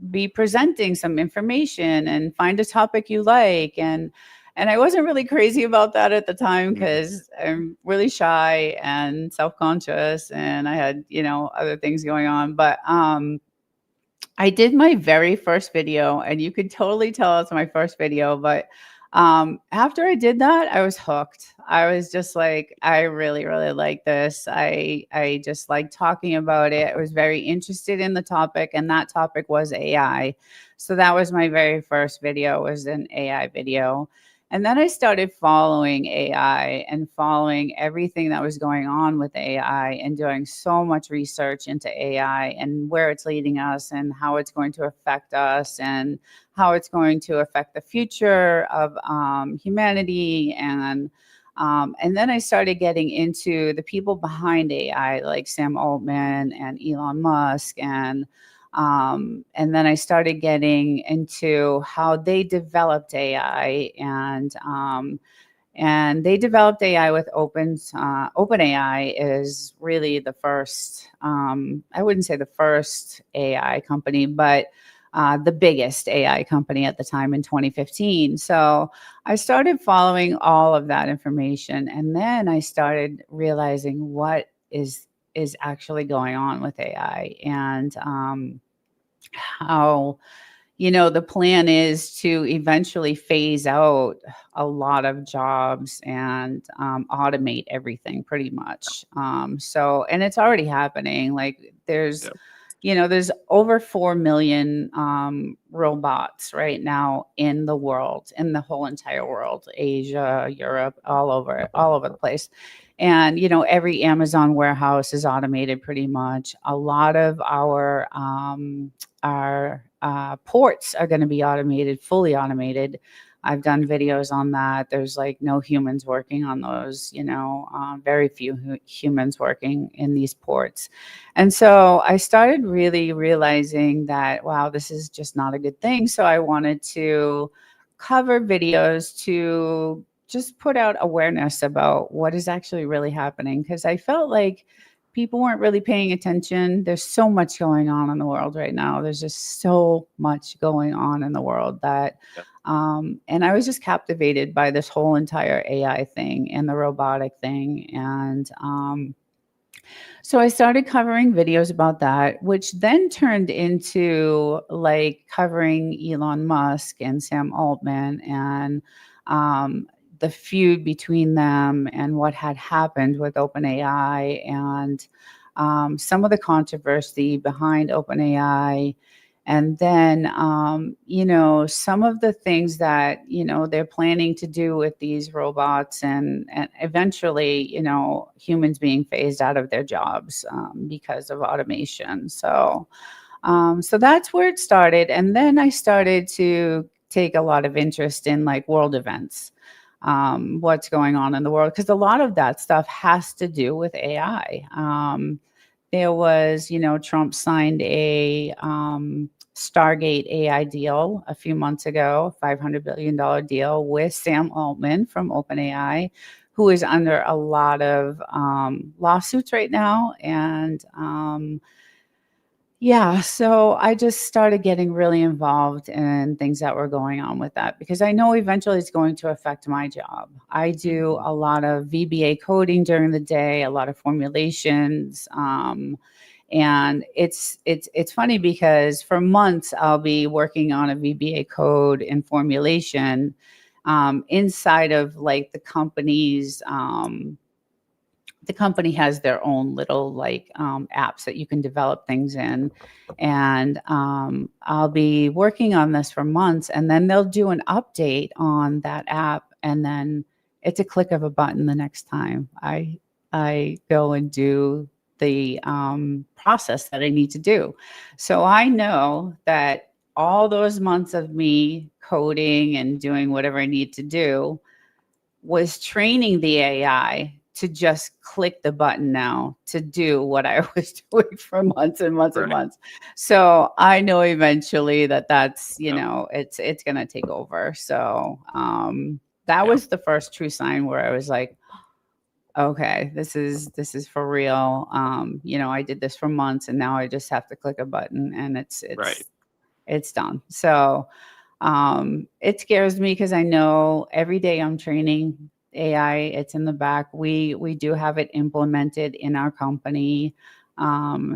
be presenting some information and find a topic you like? And I wasn't really crazy about that at the time because I'm really shy and self-conscious, and I had, other things going on. But I did my very first video, and you could totally tell it's my first video, but after I did that, I was hooked. I was just like, I really, really like this. I just like talking about it. I was very interested in the topic, and that topic was AI. So that was my very first video, was an AI video. And then I started following AI and following everything that was going on with AI and doing so much research into AI and where it's leading us and how it's going to affect us and how it's going to affect the future of humanity. And then I started getting into the people behind AI, like Sam Altman and Elon Musk, and then I started getting into how they developed AI, and they developed AI with OpenAI is really the first. I wouldn't say the first AI company, but the biggest AI company at the time in 2015. So I started following all of that information, and then I started realizing what is actually going on with AI, and how, the plan is to eventually phase out a lot of jobs and automate everything pretty much. And it's already happening. Like there's over 4 million robots right now in the world, in the whole entire world, Asia, Europe, all over the place. And, every Amazon warehouse is automated pretty much. A lot of our ports are going to be automated, fully automated. I've done videos on that. There's like no humans working on those, very few humans working in these ports. And so I started really realizing that, wow, this is just not a good thing. So I wanted to cover videos to just put out awareness about what is actually really happening, because I felt like people weren't really paying attention. There's so much going on in the world right now. There's just so much going on in the world that and I was just captivated by this whole entire AI thing and the robotic thing. And so I started covering videos about that, which then turned into like covering Elon Musk and Sam Altman and the feud between them and what had happened with OpenAI, and some of the controversy behind OpenAI. And then, some of the things that, they're planning to do with these robots, and eventually, humans being phased out of their jobs because of automation. So that's where it started. And then I started to take a lot of interest in like world events, what's going on in the world, because a lot of that stuff has to do with AI. There was, Trump signed a Stargate AI deal a few months ago, $500 billion deal with Sam Altman from OpenAI, who is under a lot of lawsuits right now. And yeah, so I just started getting really involved in things that were going on with that, because I know eventually it's going to affect my job. I do a lot of VBA coding during the day, a lot of formulations, and it's funny because for months I'll be working on a VBA code and formulation inside of like the company's the company has their own little like apps that you can develop things in. And I'll be working on this for months, and then they'll do an update on that app, and then it's a click of a button the next time I go and do the process that I need to do. So I know that all those months of me coding and doing whatever I need to do was training the AI to just click the button now to do what I was doing for months and months and Right. months. So I know eventually that that's, Yep. it's going to take over. So that Yeah. was the first true sign where I was like, okay, this is for real. I did this for months and now I just have to click a button and it's Right. it's it's done. So it scares me because I know every day I'm training AI. It's in the back. We do have it implemented in our company.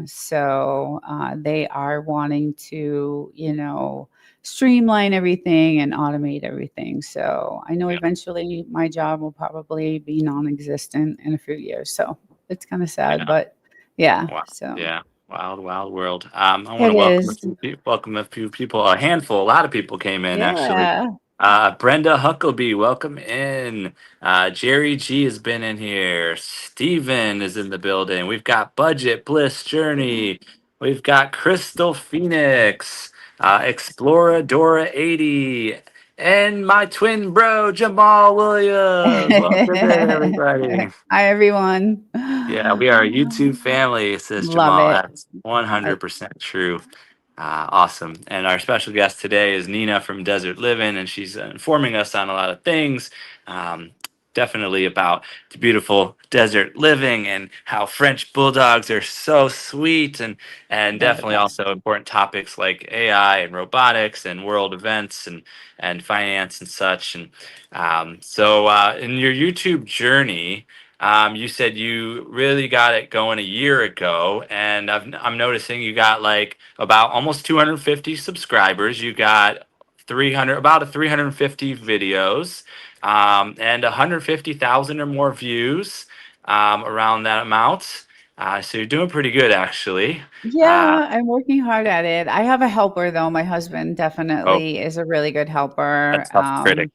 So they are wanting to, streamline everything and automate everything. So I know Yeah. eventually my job will probably be non-existent in a few years. So it's kind of sad, Yeah. but yeah. Wow. So Yeah. Wild, wild world. I want it to welcome is. welcome a few people. A handful. A lot of people came in actually. Yeah. Brenda Huckleby, welcome in. Jerry G has been in here. Steven is in the building. We've got Budget Bliss Journey. We've got Crystal Phoenix, Exploradora 80, and my twin bro, Jamal Williams. Welcome in, everybody. Hi, everyone. Yeah, we are a YouTube family, says Love Jamal. it. That's I 100% true. Awesome. And our special guest today is Nina from Desert Livin, and she's informing us on a lot of things. Um, Definitely about the beautiful desert living and how French bulldogs are so sweet, and They're the definitely best. also important topics like AI and robotics and world events and finance and such. And in your YouTube journey, you said you really got it going a year ago, and I'm noticing you got like about almost 250 subscribers. You got 300, about a 350 videos, and 150,000 or more views, around that amount. So you're doing pretty good, actually. Uh, Yeah, I'm working hard at it. I have a helper though. My husband oh, definitely is a really good a helper. tough critic.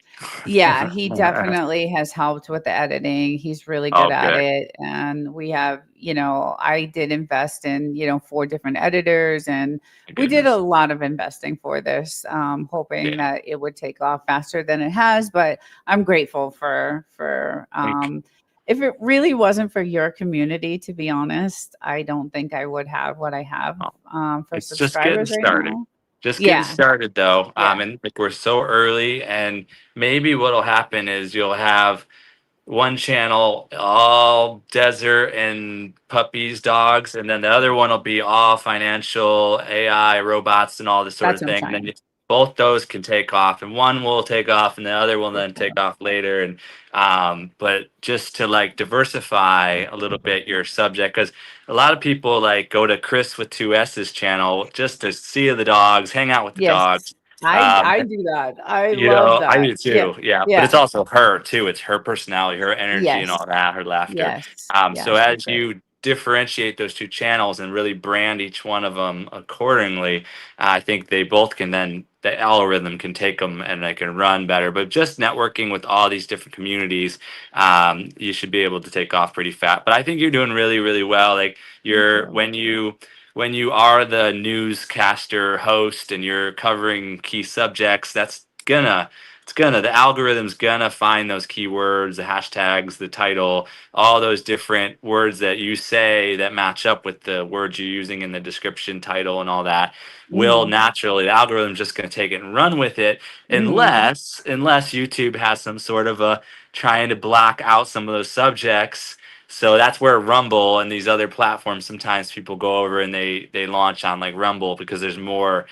Yeah, he definitely has helped with the editing. He's really good Oh, at good. it. And we have, I did invest in, 4 different editors and My we did a goodness. lot of investing for this, hoping Yeah. that it would take off faster than it has. But I'm grateful for Think- if it really wasn't for your community, to be honest, I don't think I would have what I have oh, for It's just getting subscribers right started. now. Just getting Yeah, started though. yeah, And like we're so early, and maybe what'll happen is you'll have one channel all desert and puppies, dogs, and then the other one will be all financial, AI, robots, and all this sort that's of what I'm thing. And then trying. both those can take off, and one will take off, and the other will then take off later. And but just to like diversify a little bit your subject, because a lot of people like go to Chris with two S's channel just to see the dogs, hang out with the Yes, dogs. I do that. I You love know, I that. do Yeah, too. Yeah, but it's yeah, also her too. It's her personality, her energy, and yes, all that, her laughter. yes, So yes, for as sure. you differentiate those two channels and really brand each one of them accordingly, I think they both can then the algorithm can take them and they can run better. But just networking with all these different communities, you should be able to take off pretty fast. But I think you're doing really, really well. Like Thank you're you. when you are the newscaster host and you're covering key subjects, the algorithm's gonna find those keywords, the hashtags, the title, all those different words that you say that match up with the words you're using in the description, title, and all that will Hmm. naturally, the algorithm's just gonna take it and run with it, Hmm. unless YouTube has some sort of a trying to block out some of those subjects. So that's where Rumble and these other platforms, sometimes people go over and they launch on like Rumble because there's more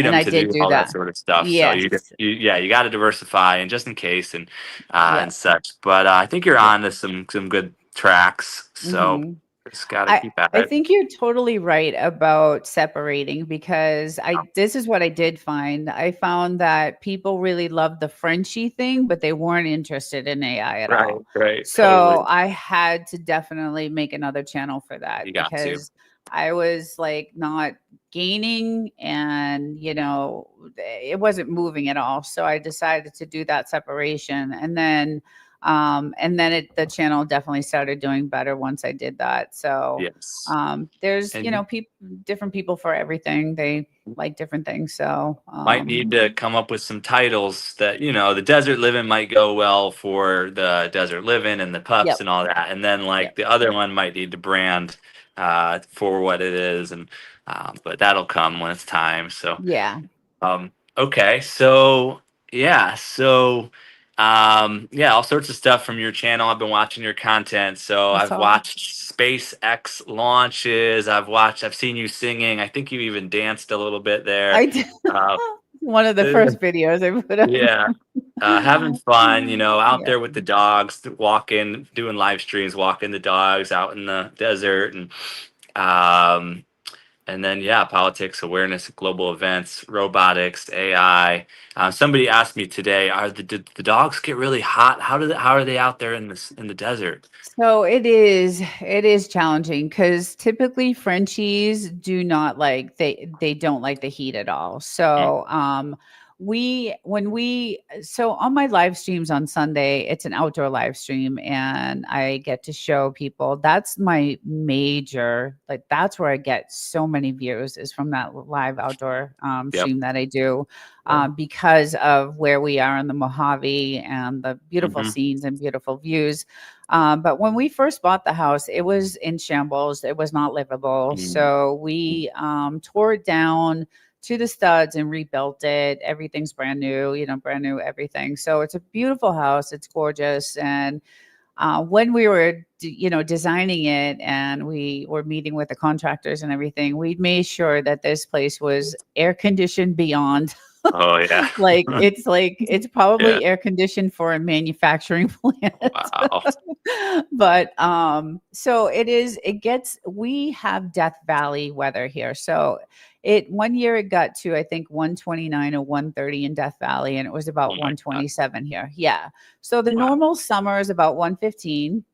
And freedom I to did do do all that that. sort of stuff. So Yes. you got to diversify and just in case and Yep. such. But I think you're Yep. on to some good tracks. So Hmm. just got to I keep at I it. think you're totally right about separating because I this is what I did find. I found that people really loved the Frenchy thing, but they weren't interested in AI at Right, all. right, So totally. I had to definitely make another channel for You that got to. because I was like not gaining and it wasn't moving at all. So I decided to do that separation. And then And then the channel definitely started doing better once I did that. So Yes. there's, And you different people for everything. They like different things. So might need to come up with some titles that, the desert living might go well for the desert living and the pups yep, and all that. And then yep, like the other one might need to brand for what it is. And but that'll come when it's time. So yeah. okay, so yeah, so yeah, all sorts of stuff from your channel. I've been watching your content. So That's I've all. watched SpaceX launches. I've seen you singing. I think you even danced a little bit there. I did. Uh, One of the first videos I put up. yeah, having fun, out Yeah. there with the dogs, walking, doing live streams, walking the dogs out in the desert, um, and then, yeah, politics, awareness, global events, robotics, AI. Somebody asked me today, did the dogs get really hot? How are they out there in the desert? So it is challenging because typically Frenchies do not like they don't like the heat at all. Mm, So so on my live streams on Sunday, it's an outdoor live stream and I get to show people. That's my major, like that's where I get so many views is from that live outdoor yep. stream that I do, Yeah. because of where we are in the Mojave and the beautiful Hmm. scenes and beautiful views. But when we first bought the house, it was in shambles. It was not livable. So we tore it down to the studs and rebuilt it. Everything's brand new, brand new everything. So it's a beautiful house. It's gorgeous. And when we were, designing it and we were meeting with the contractors and everything, we made sure that this place was air conditioned beyond. Oh yeah. It's Yeah. probably air conditioned for a manufacturing plant. Wow. But so we have Death Valley weather here. So it one year it got to I think 129 or 130 in Death Valley and it was Oh about my God. 127 here. Yeah. So the Wow. normal summer is about 115.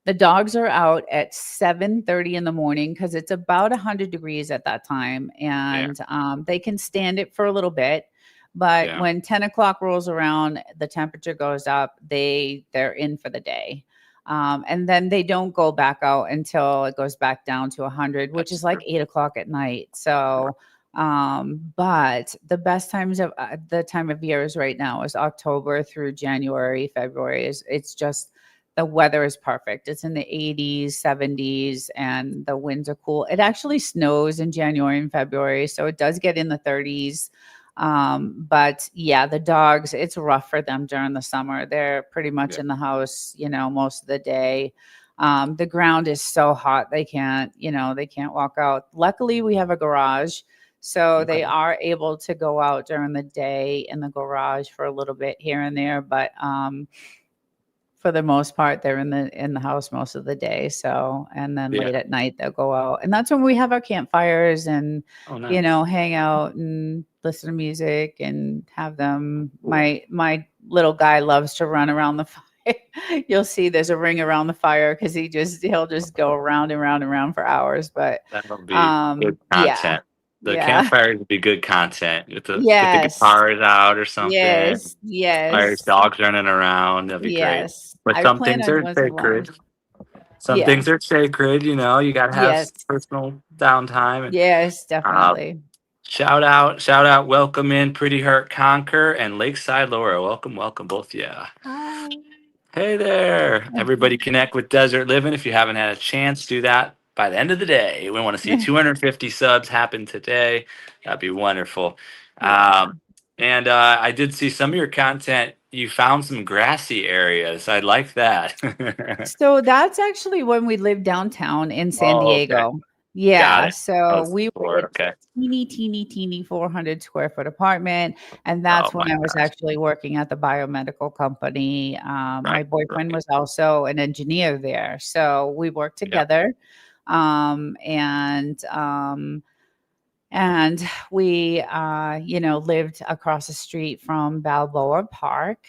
The dogs are out at 7:30 in the morning because it's about 100 degrees at that time, Yeah. and they can stand it for a little bit. But Yeah. when 10 o'clock rolls around, the temperature goes up. They're in for the day, and then they don't go back out until it goes back down to 100, which That's is like true. 8 o'clock at night. So, but the best times of the time of year is right now is October through January, February. It's just the weather is perfect. It's in the 80s, 70s, and the winds are cool. It actually snows in January and February, so it does get in the 30s. But yeah, the dogs, it's rough for them during the summer. They're pretty much Yeah. in the house, most of the day. The ground is so hot they can't walk out. Luckily, we have a garage. So Okay. they are able to go out during the day in the garage for a little bit here and there, but for the most part, they're in the house most of the day. So, and then Yeah. late at night they'll go out, and that's when we have our campfires and Oh, nice. hang out and listen to music and have them. My little guy loves to run around the fire. You'll see there's a ring around the fire because he'll just go around and round and round for hours. But That'll be good yeah, content. The yeah, campfires would be good content. Get the yes, guitars out or something. yes, Fires, yes, dogs running around. That'd be great. yes. But I some plan things on are doing some sacred. lives. Some Yeah. things are sacred. You got to have Yes. some personal downtime. And Yes, uh, definitely. shout out, welcome in, Pretty Hurt Conquer and Lakeside Laura. Welcome, welcome, both. Yeah. Hi. Hey there. Everybody connect with Desert Living. If you haven't had a chance, do that by the end of the day. We want to see 250 subs happen today. That'd be wonderful. Yeah. And I did see some of your content. You found some grassy areas. I like that. So that's actually when we lived downtown in San Oh, okay. Diego. Got Yeah. it. That So was we were in before. a Okay. teeny 400 square foot apartment. And Oh that's when my I was gosh. actually working at the biomedical company. My Right. boyfriend Right. was also an engineer there. So we worked Yeah. together. And we lived across the street from Balboa Park,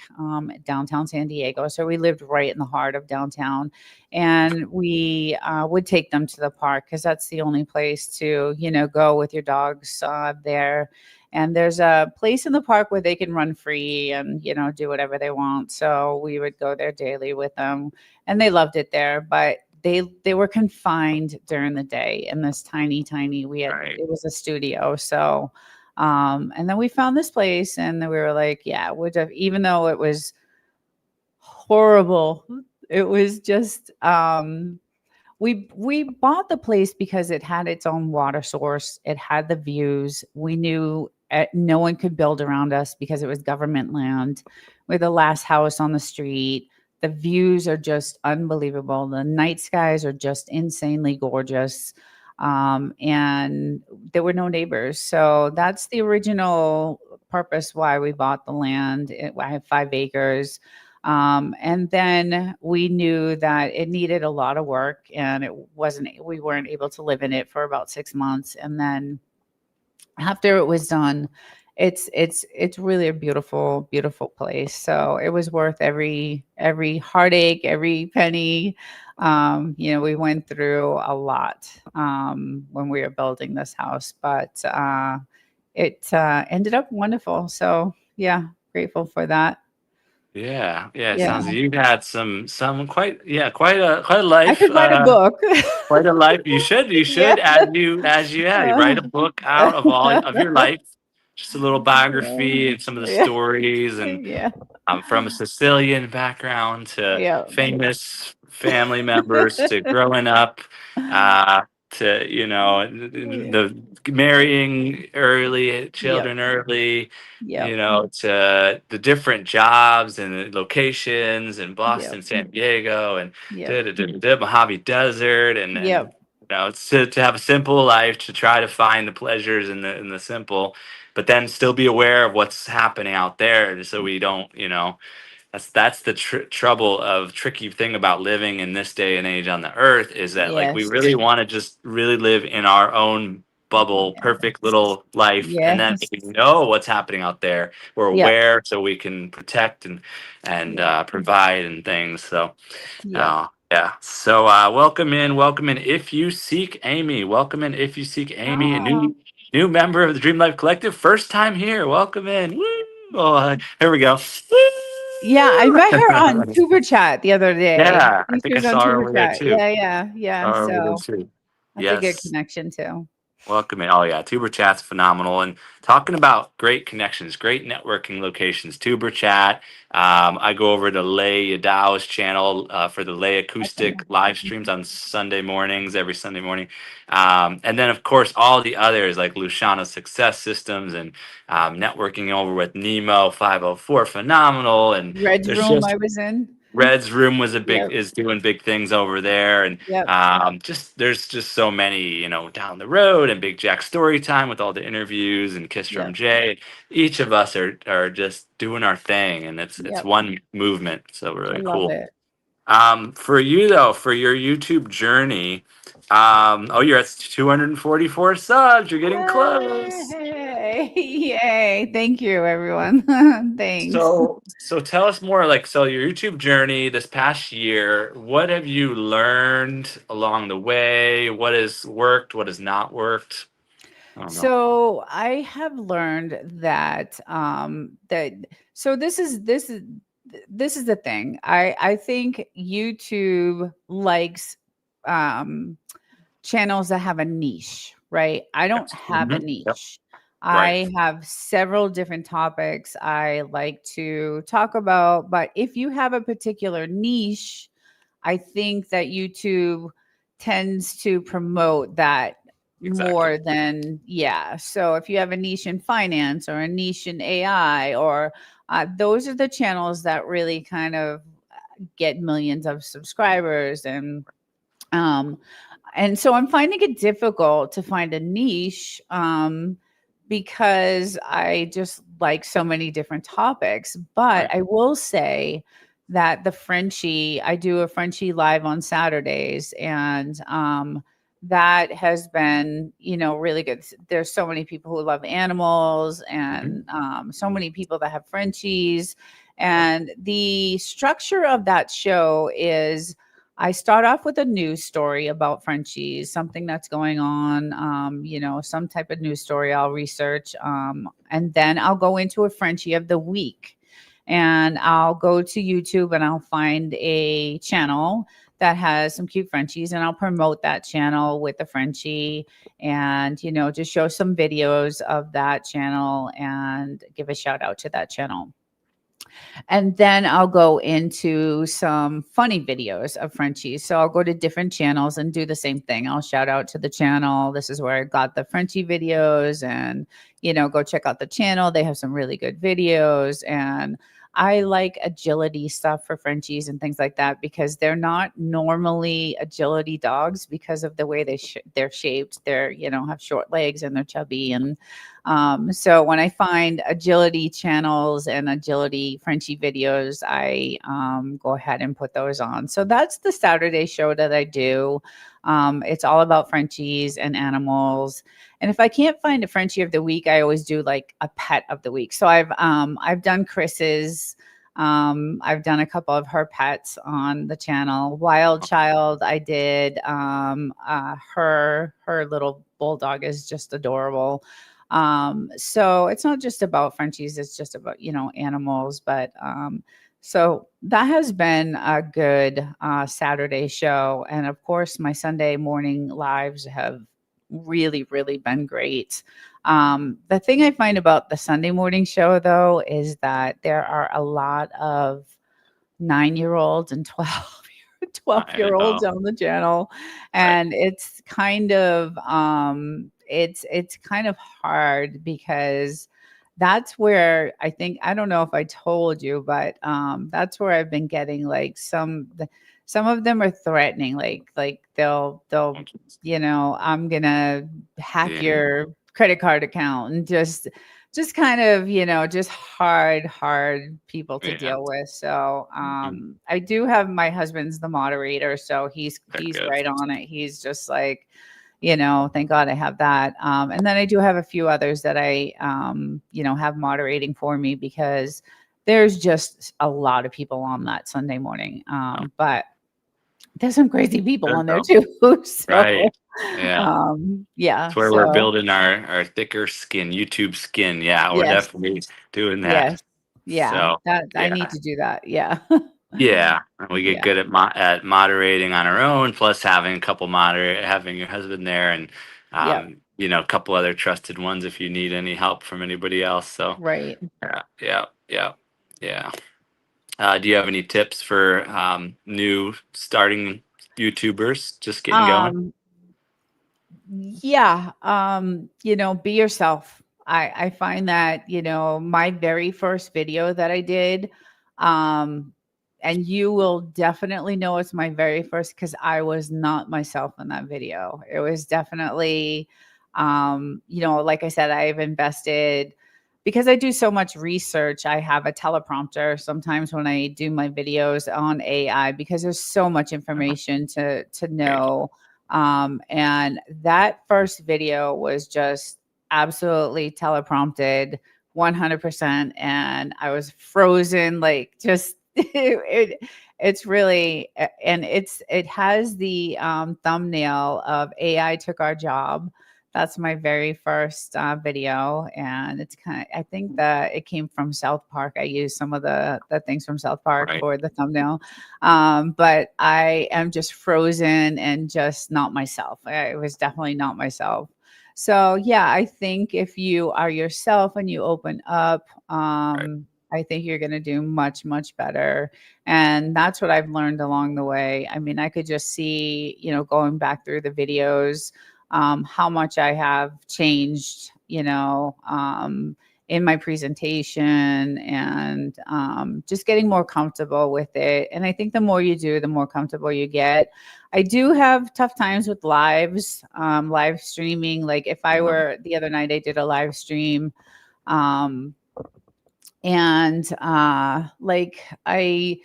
downtown San Diego. So we lived right in the heart of downtown, and we would take them to the park because that's the only place to go with your dogs there. and there's a place in the park where they can run free and, you know, do whatever they want. So we would go there daily with them, and they loved it there. But they were confined during the day in this tiny, Right. it was a studio. So and then we found this place, and then we were like, yeah, even though it was horrible, it was just we bought the place because it had its own water source. It had the views. We knew no one could build around us because it was government land. We're the last house on the street. The views are just unbelievable. The night skies are just insanely gorgeous. And there were no neighbors. So that's the original purpose why we bought the land. I have 5 acres. And then we knew that it needed a lot of work, and we weren't able to live in it for about 6 months. And then after it was done, it's really a beautiful place. So it was worth every heartache, every penny. You know, we went through a lot when we were building this house, but it ended up wonderful. So yeah, grateful for that. Yeah, yeah. It Yeah, sounds like you've had some quite a I life. could write a book. Quite a life. You Yeah. should, you write a book out of all of your life, just a little biography and some of the Yeah. stories. And Yeah. I'm from a Sicilian background to Yeah. famous family members to growing up, uh, to the marrying early, Yep. children early, Yep. to the different jobs and the locations in Yep. Boston, San Diego, and Yep. the Mojave Desert, and Yep. it's to have a simple life, to try to find the pleasures in the simple, but then still be aware of what's happening out there, so we don't, that's the trouble of tricky thing about living in this day and age on the earth, is that like we Yes. really want to just really live in our own bubble, perfect little life, and then Yes. we know what's happening out there. We're Yep. aware, so we can protect and Yep. provide and things. So Yep. yeah. So welcome in if you seek Amy. Welcome in if you seek Amy, a Oh. new member of the Dream Life Collective, first time here. Welcome in. Woo! Oh, here we go. Yeah, I met her on Woo! Tuber Chat the other day. Yeah, I I think she think I was on saw her Tuber over there Chat. too. Yeah. Saw her over there So too. that's a good Yes. connection too. Welcome in. Oh yeah, Tuber Chat's phenomenal. And talking about great connections, great networking locations. Tuber Chat. I go over to Lay Yadaw's channel for the Lay Acoustic live streams on Sunday mornings, every Sunday morning. And then of course all the others like Luciano Success Systems and networking over with Nemo 504, phenomenal. And Red's there's room just I was in. Red's room was Yep. is doing big things over there, and Yep. just there's just so many, down the road, and Big Jack story time with all the interviews, and Kiss from Yep. Jay. Each of us are just doing our thing, and it's Yep. one movement, so I really love cool. it. For you though, for your YouTube journey, oh, you're at 244 subs. You're getting close. Yay. Yay. Thank you, everyone. Thanks. So tell us more, like, so your YouTube journey this past year, what have you learned along the way? What has worked? What has not worked? I don't know. So I have learned that so this is the thing. I think YouTube likes um channels that have a niche, right? I don't Yes. have a Yep. niche. Right. I have several different topics I like to talk about, but if you have a particular niche, I think that YouTube tends to promote that Exactly. more than, yeah. So if you have a niche in finance or a niche in AI, or those are the channels that really kind of get millions of subscribers. Um and so I'm finding it difficult to find a niche because I just like so many different topics. But Right. I will say that I do a Frenchie live on Saturdays, and that has been, really good. There's so many people who love animals, Mhm. and so many people that have Frenchies. Yep. And the structure of that show is I start off with a news story about Frenchies, something that's going on, some type of news story I'll research. And then I'll go into a Frenchie of the week. And I'll go to YouTube and I'll find a channel that has some cute Frenchies, and I'll promote that channel with the Frenchie and, just show some videos of that channel and give a shout out to that channel. And then I'll go into some funny videos of Frenchies. So I'll go to different channels and do the same thing. I'll shout out to the channel. This is where I got the Frenchie videos, and, go check out the channel. They have some really good videos. And I like agility stuff for Frenchies and things like that because they're not normally agility dogs because of the way they're shaped. They're, have short legs and they're chubby. And so when I find agility channels and agility Frenchie videos, I go ahead and put those on. So that's the Saturday show that I do. It's all about Frenchies and animals. And if I can't find a Frenchie of the week, I always do like a pet of the week. So I've done Chris's. I've done a couple of her pets on the channel. Wild Child, I did. Her little bulldog is just adorable. So it's not just about Frenchies, it's just about, animals. But so that has been a good Saturday show. And of course, my Sunday morning lives have really, really been great. The thing I find about the Sunday morning show, though, is that there are a lot of 9-year-olds and 12-year-olds on the channel. And it's kind of it's kind of hard because that's where I don't know if I told you, but that's where I've been getting like some of them are threatening, like they'll I'm gonna hack your credit card account, and just kind of, just hard people to deal with. So I do have my husband's the moderator, so he's right on it. He's just like, thank God I have that. And then I do have a few others that I have moderating for me because there's just a lot of people on that Sunday morning. But there's some crazy people on there too. So Yeah. yeah. It's where we're building our thicker skin, YouTube skin. Yeah, we're Yes. definitely doing that. Yes. Yeah. So I need to do that. Yeah. yeah, and we get Yeah. good at moderating on our own, plus having a couple having your husband there, and Yep. a couple other trusted ones if you need any help from anybody else. So Right. yeah. Do you have any tips for new starting YouTubers just getting going? Yeah. Be yourself. I find that, my very first video that I did, and you will definitely know it's my very first because I was not myself in that video. It was definitely, like I said, I've invested because I do so much research. I have a teleprompter sometimes when I do my videos on AI because there's so much information to know. And that first video was just absolutely teleprompted 100%. And I was frozen, like just it's really, and it has the thumbnail of AI took our job. That's my very first video, and it's I think that it came from South Park. I used some of the things from South Park for the thumbnail, but I am just frozen and just not myself. I was definitely not myself. So yeah, I think if you are yourself and you open up, I think you're going to do much, much better. And that's what I've learned along the way. I mean, I could just see, going back through the videos, how much I have changed, in my presentation, and just getting more comfortable with it. And I think the more you do, the more comfortable you get. I do have tough times with live streaming. Like if I were the other night, I did a live stream. And like I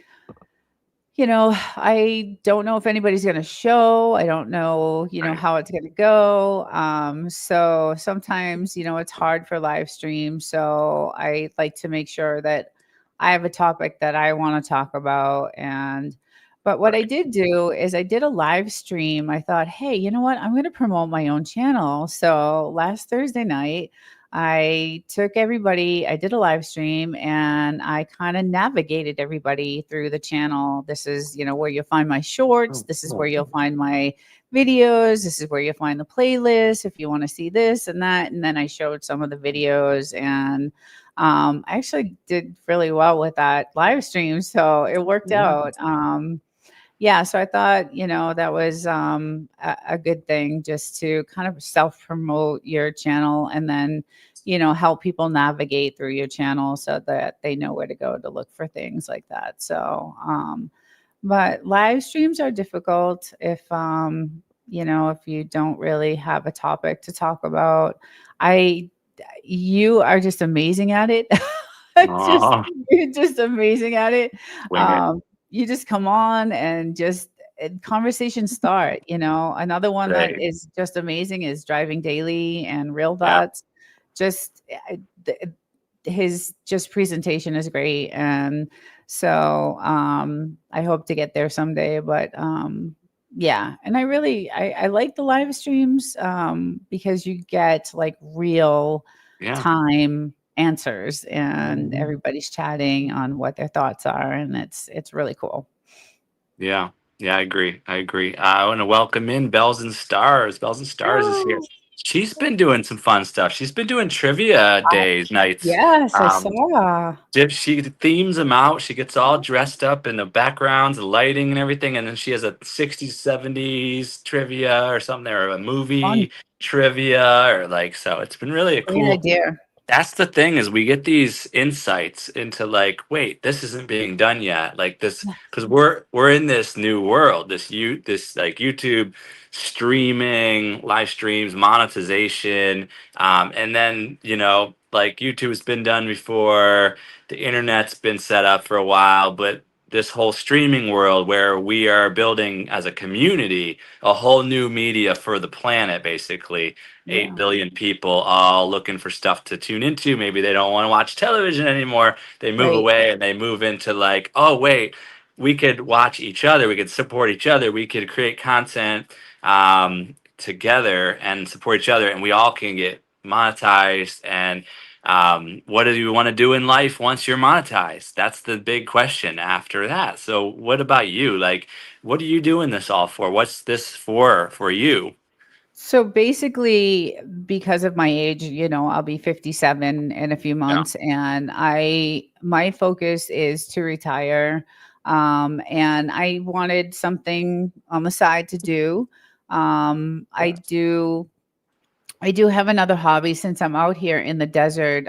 don't know if anybody's going to show. I don't know, how it's going to go. So sometimes, it's hard for live stream. So I like to make sure that I have a topic that I want to talk about. And But what I Right. did do is I did a live stream. I thought, hey, you know what? I'm going to promote my own channel. So last Thursday night, I took everybody, I did a live stream and I kind of navigated everybody through the channel. This is, where you'll find my shorts. Oh, This is where cool. you'll find my videos. This is where you'll find the playlist if you want to see this and that. And then I showed some of the videos and I actually did really well with that live stream. So it worked Yeah. out. Yeah, so I thought, that was a good thing just to kind of self promote your channel and then, help people navigate through your channel so that they know where to go to look for things like that. So, but live streams are difficult if you don't really have a topic to talk about. I, you are just amazing at it. just, Aw, you're just amazing at it. wing it. Um, you just come on and just conversations start. Another one that Right. is just amazing is Driving Daily and Real Yeah. Thoughts. Just th- his just presentation is great, and so I hope to get there someday. But yeah, and I like the live streams because you get like real Yeah. time answers and Mhm. everybody's chatting on what their thoughts are, and it's really cool. Yeah. Yeah, I agree. I agree. I want to welcome in Bells and Stars. Bells and Stars is here. Oh, She's been doing some fun stuff. She's been doing trivia I, days, nights. yes, I Um, saw. she themes them out. She gets all dressed up in the backgrounds, the lighting, and everything. And then she has a 60s, 70s trivia or something, or a Fun, movie trivia, or like, so it's been really a great cool. idea. That's the thing, is we get these insights into like, wait, this isn't being done yet, like this, because we're in this new world, this like YouTube streaming, live streams, monetization, and then like YouTube has been done before, the internet's been set up for a while, but this whole streaming world where we are building as a community a whole new media for the planet, basically 8 Yeah, billion people all looking for stuff to tune into. Maybe they don't want to watch television anymore. They move right. away and they move into like, oh, wait, we could watch each other. We could support each other. We could create content together and support each other. And we all can get monetized. And what do you want to do in life once you're monetized? That's the big question after that. So, what about you? Like, what are you doing this all for? What's this for you? So basically, because of my age, I'll be 57 in a few Yeah. months, and my focus is to retire. And I wanted something on the side to do. Um, I do I do have another hobby since I'm out here in the desert.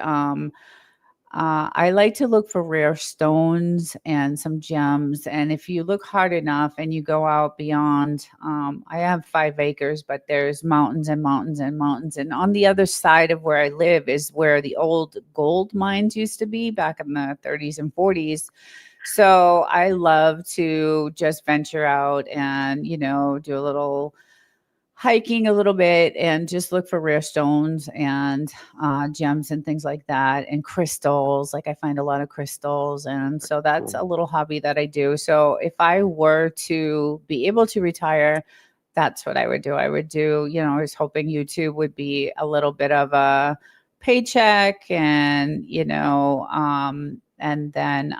I like to look for rare stones and some gems. And if you look hard enough and you go out beyond, I have 5 acres, but there's mountains and mountains and mountains. And on the other side of where I live is where the old gold mines used to be back in the 30s and 40s. So I love to just venture out and, do a little hiking a little bit and just look for rare stones and gems and things like that and crystals. Like I find a lot of crystals, and so that's Cool. a little hobby that I do. So if I were to be able to retire, that's what I would do. I would do, I was hoping YouTube would be a little bit of a paycheck, and then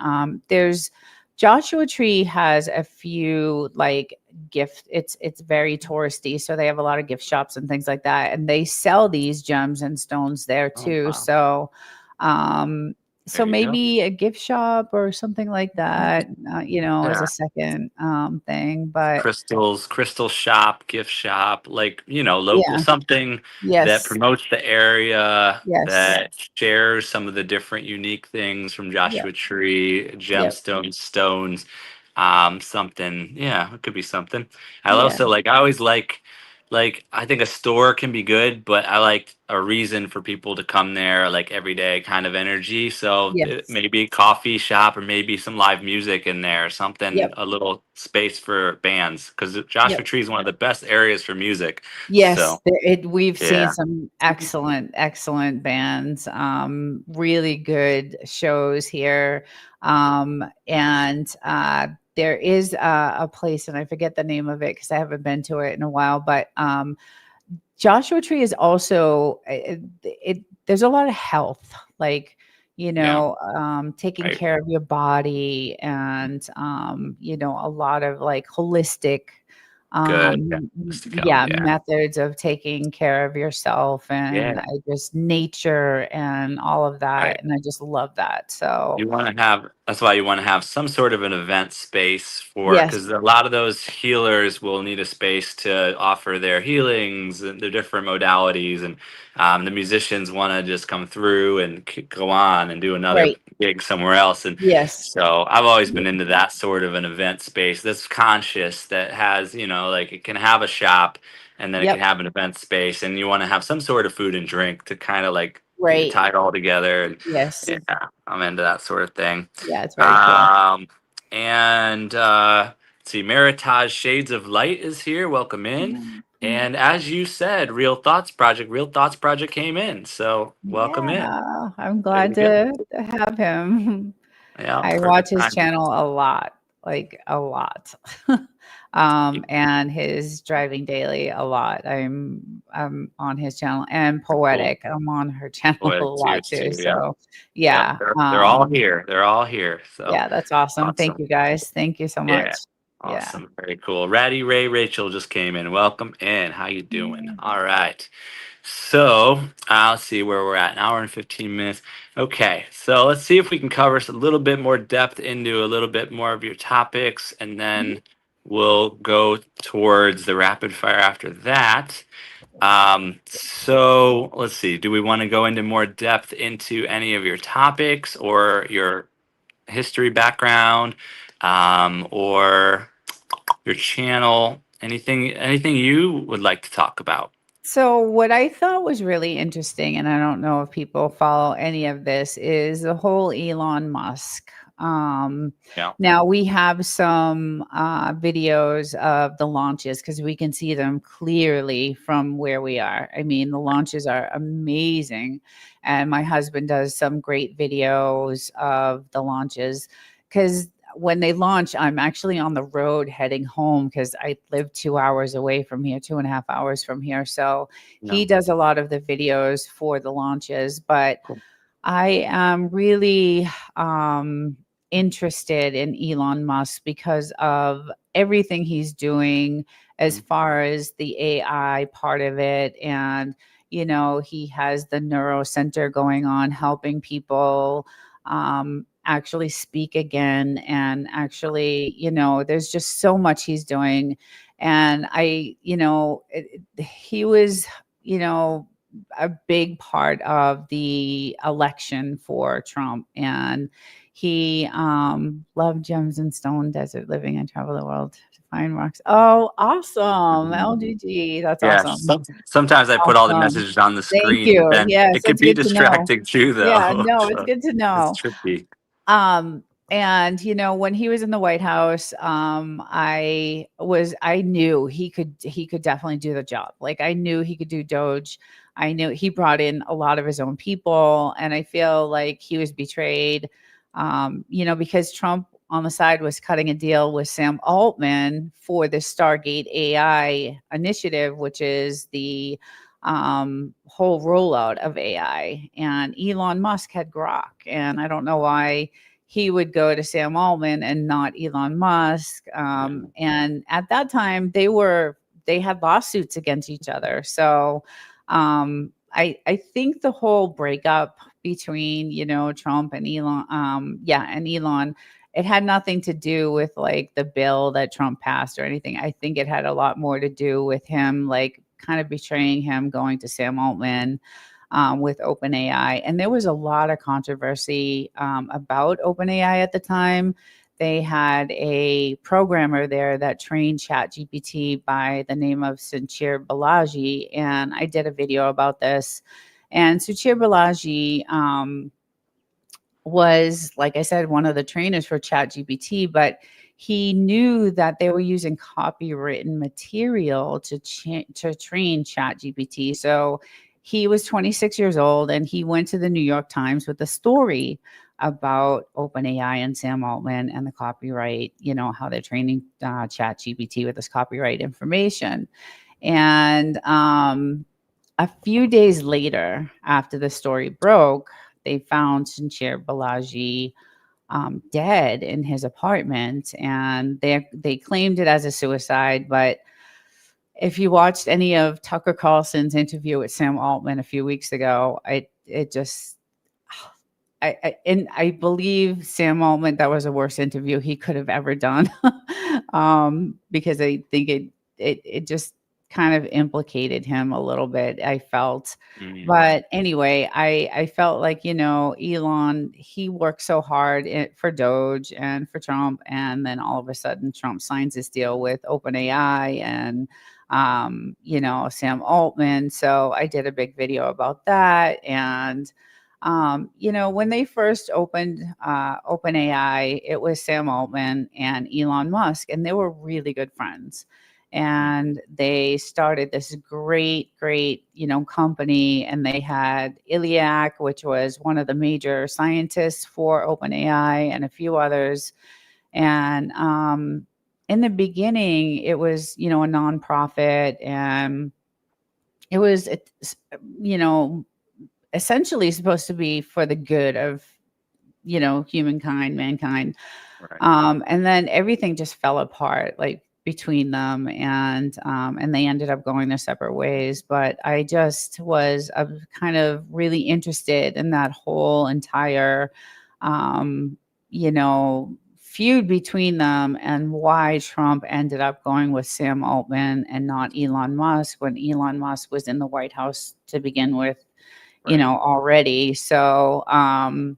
there's Joshua Tree has a few like gift. It's very touristy, so they have a lot of gift shops and things like that, and they sell these gems and stones there Oh, too. wow. Um, There so you go. maybe a gift shop or something like that, as Yeah. a second thing. But Crystal shop, gift shop, like, local yeah, something that yes, promotes the area, yes, that shares some of the different unique things from yep, Joshua Tree, yep, gemstones, stones, something. Yeah, it could be something. I yeah, also like, I always like I think a store can be good, but I like a reason for people to come there, like every day kind of energy. So yes, maybe a coffee shop, or maybe some live music in there, something, yep, a little space for bands, because Joshua yep. Tree is one of the best areas for music. Yes, So we've seen yeah. some excellent, excellent bands, really good shows here. And there is a place, and I forget the name of it because I haven't been to it in a while, but Joshua Tree is also there's a lot of health, like, Yeah. taking Right. care of your body, and a lot of like holistic Good. Yeah. Just to go. yeah, Yeah. methods of taking care of yourself, and Yeah. I just nature and all of Right. that, and I just love that. So You want to have, that's why you want to have some sort of an event space for, yes, because a lot of those healers will need a space to offer their healings and the different modalities. And the musicians want to just come through and go on and do another right, gig somewhere else. And yes, so I've always been into that sort of an event space that's conscious, that has, like it can have a shop and then it can yep, have an event space. And you want to have some sort of food and drink to kind of like right, tie it all together. yes, Yeah, I'm into that sort of thing. yeah, it's very cool. Um, and let's see, Meritage Shades of Light is here. Welcome in. And as you said, Real Thoughts Project came in. So welcome in. Yeah, I'm There glad you go. to have him. Yeah, I watch perfect his time. channel a lot, like a lot. And his driving daily a lot. I'm on his channel, and Cool. poetic. I'm on her channel a Poetic lot Tears too. too. Yeah. So Yep. yeah. They're all here. They're all here. So Yeah, that's awesome. Thank awesome. you guys. Thank you so Yeah. much. Yeah. Awesome. Very cool. Ratty Ray Rachel just came in. Welcome in. How you doing? All right. So let's see where we're at. An hour and 15 minutes. Okay. So let's see if we can cover a little bit more depth into a little bit more of your topics, and then we'll go towards the rapid fire after that. So let's see. Do we want to go into more depth into any of your topics or your history background, or your channel? Anything you would like to talk about? So what I thought was really interesting, and I don't know if people follow any of this, is the whole Elon Musk. Um, Yeah. Now we have some videos of the launches because we can see them clearly from where we are. I mean, the launches are amazing, and my husband does some great videos of the launches because when they launch, I'm actually on the road heading home because I live 2 hours away from here, 2.5 hours from here. So he No. does a lot of the videos for the launches, but Cool. I am really interested in Elon Musk because of everything he's doing as Mhm. far as the AI part of it. And, he has the Neuro Center going on, helping people actually speak again. And actually, there's just so much he's doing. And he was, you know, a big part of the election for Trump, and he loved gems and stone, desert living, and travel the world to find rocks. Oh, awesome. LGG. That's Yeah. awesome. Sometimes I put all the Awesome. messages on the Thank screen, but you. then Yes, it could that's be good to know. distracting too, Yeah, though. no, it's So good to it's know. tricky. And when he was in the White House, I knew he could definitely do the job. Like, I knew he could do Doge. I knew he brought in a lot of his own people, and I feel like he was betrayed. Because Trump on the side was cutting a deal with Sam Altman for the Stargate AI initiative, which is the whole rollout of AI. And Elon Musk had Grok, and I don't know why he would go to Sam Altman and not Elon Musk. Yeah. And at that time, they had lawsuits against each other. So I think the whole breakup between Trump and Elon, and Elon, it had nothing to do with like the bill that Trump passed or anything. I think it had a lot more to do with him like kind of betraying him, going to Sam Altman with OpenAI. And there was a lot of controversy about OpenAI at the time. They had a programmer there that trained ChatGPT by the name of Sincere Balaji. And I did a video about this. And Suchir Balaji was, like I said, one of the trainers for ChatGPT, but he knew that they were using copywritten material to train ChatGPT. So he was 26 years old, and he went to the New York Times with a story about OpenAI and Sam Altman and the copyright, how they're training Chat GPT with this copyright information. And a few days later, after the story broke, they found Sincere Balaji dead in his apartment, and they claimed it as a suicide. But if you watched any of Tucker Carlson's interview with Sam Altman a few weeks ago, it just and I believe Sam Altman, that was the worst interview he could have ever done, because I think it just kind of implicated him a little bit, I felt. But anyway, I felt like, Elon, he worked so hard for Doge and for Trump, and then all of a sudden Trump signs this deal with OpenAI and Sam Altman. So I did a big video about that. And when they first opened OpenAI, it was Sam Altman and Elon Musk, and they were really good friends. And they started this great, company. And they had Iliac, which was one of the major scientists for OpenAI, and a few others. And in the beginning, it was, a nonprofit, and it was, essentially supposed to be for the good of, humankind, mankind. Right. And then everything just fell apart, like between them, and they ended up going their separate ways. But I just was kind of really interested in that whole entire, feud between them, and why Trump ended up going with Sam Altman and not Elon Musk, when Elon Musk was in the White House to begin with, already. So I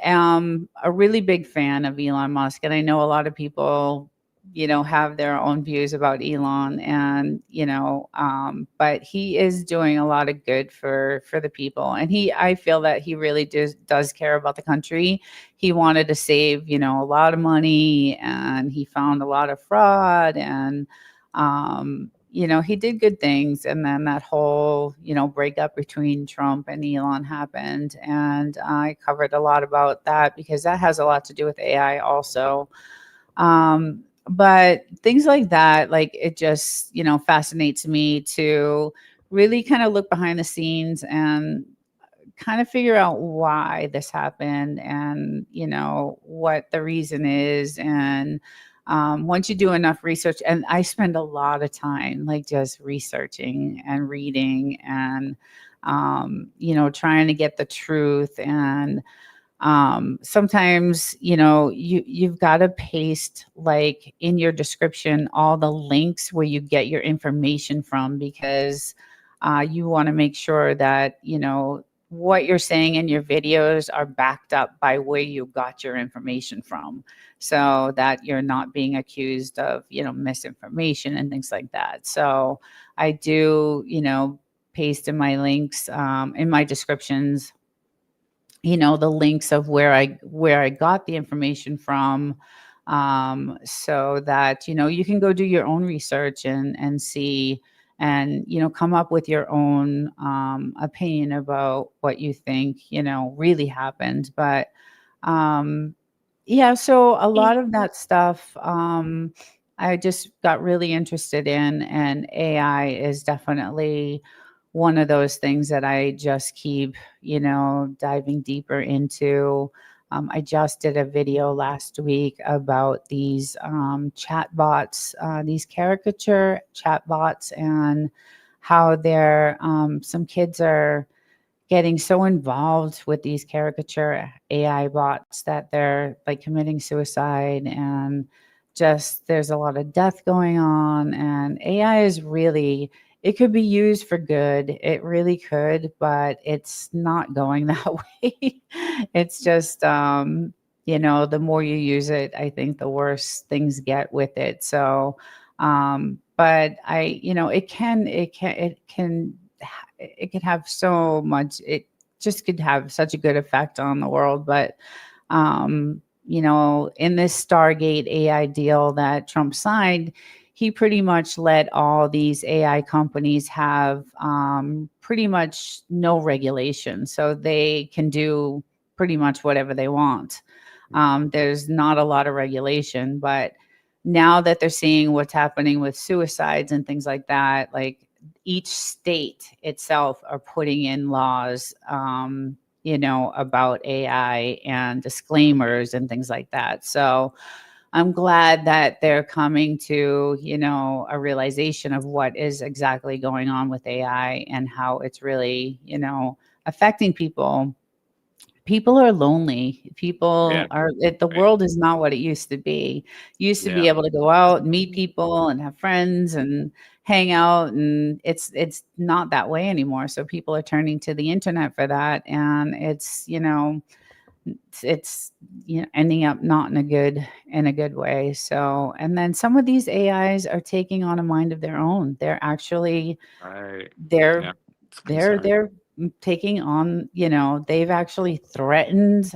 am a really big fan of Elon Musk, and I know a lot of people, have their own views about Elon, and but he is doing a lot of good for the people, and I feel that he really does care about the country. He wanted to save, a lot of money, and he found a lot of fraud, and he did good things. And then that whole, breakup between Trump and Elon happened. And I covered a lot about that, because that has a lot to do with AI also. But things like that, like, it just, fascinates me to really kind of look behind the scenes and kind of figure out why this happened, and what the reason is. And once you do enough research, and I spend a lot of time, like, just researching and reading, and trying to get the truth. And sometimes, you've got to paste, like, in your description, all the links where you get your information from, because you want to make sure that what you're saying in your videos are backed up by where you got your information from, so that you're not being accused of, misinformation and things like that. So I do, paste in my links, in my descriptions, the links of where I got the information from, so that you can go do your own research and see, and come up with your own opinion about what you think really happened. But yeah, so a lot of that stuff, I just got really interested in, and AI is definitely one of those things that I just keep, diving deeper into. I just did a video last week about these chat bots, these caricature chat bots, and how some kids are getting so involved with these caricature AI bots that they're, like, committing suicide, and just there's a lot of death going on. And AI is really, it could be used for good. It really could, but it's not going that way. It's just, the more you use it, I think the worse things get with it. So, but it can have so much, it just could have such a good effect on the world. But in this Stargate AI deal that Trump signed, he pretty much let all these AI companies have pretty much no regulation. So they can do pretty much whatever they want. There's not a lot of regulation, but now that they're seeing what's happening with suicides and things like that, like each state itself are putting in laws, about AI and disclaimers and things like that. So I'm glad that they're coming to, a realization of what is exactly going on with AI and how it's really, affecting people. People are lonely. Yeah. The Right. world is not what it used to be. You used to Yeah. be able to go out and meet people and have friends and hang out, and it's not that way anymore. So people are turning to the internet for that, and it's ending up not in a good way. So, and then some of these AIs are taking on a mind of their own. They're actually Right. they're Yeah. It's a they're concern. they're taking on, they've actually threatened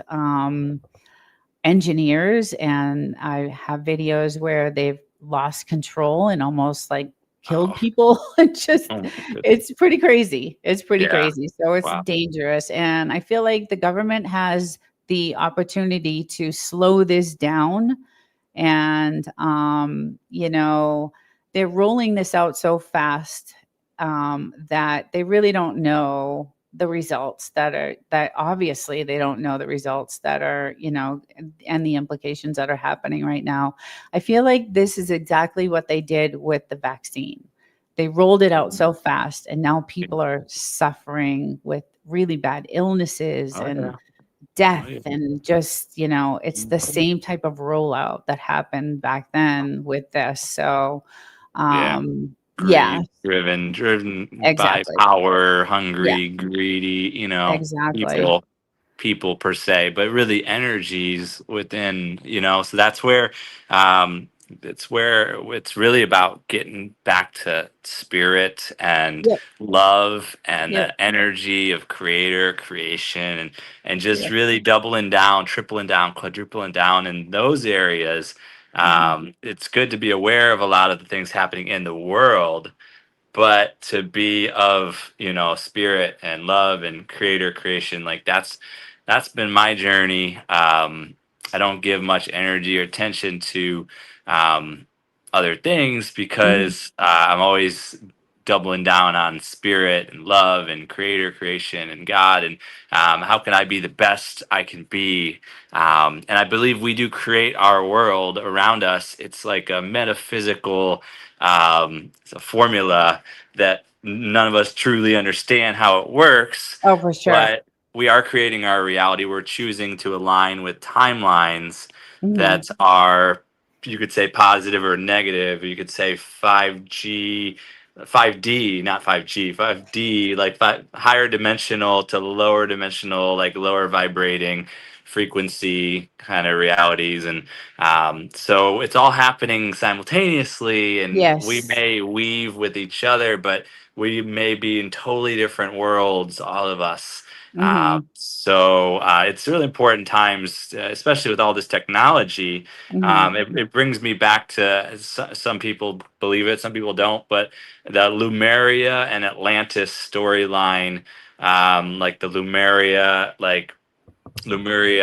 engineers, and I have videos where they've lost control and almost like killed Oh. people. Oh my goodness. It's pretty crazy. It's pretty Yeah. crazy. So it's Wow. dangerous. And I feel like the government has the opportunity to slow this down. And they're rolling this out so fast, that they really don't know the results that obviously they don't know the results that are, and the implications that are happening right now. I feel like this is exactly what they did with the vaccine. They rolled it out Mhm. so fast, and now Yeah. people are suffering with really bad illnesses Oh and yeah. Oh death, yeah. and just, it's the Mhm. same type of rollout that happened back then with this. So Yeah. yeah, Driven by exactly. power, Yeah, hungry, greedy, exactly. people per se, but really energies within, so that's where um it's really about getting back to spirit and Yep. love and Yep. the energy of creator creation, and just Yep. really doubling down, tripling down, quadrupling down in those areas. Mhm. It's good to be aware of a lot of the things happening in the world, but to be of, spirit and love and creator creation, like that's been my journey. I don't give much energy or attention to um, other things, Mhm. because I'm always doubling down on spirit and love and creator creation and God, and how can I be the best I can be. And I believe we do create our world around us. It's like a metaphysical, it's a formula that none of us truly understand how it works, Oh, for sure. but we are creating our reality. We're choosing to align with timelines Mhm. that are, you could say, positive or negative. You could say 5G, 5D, not 5G, 5D, like higher dimensional to lower dimensional, like lower vibrating frequency kind of realities. And so it's all happening simultaneously, and we Yes. may weave with each other, but we may be in totally different worlds, all of us. Mhm. It's really important times, especially with all this technology. Mhm. It brings me back to, some people believe it, some people don't, but the Lumeria and Atlantis storyline, like the Lemuria,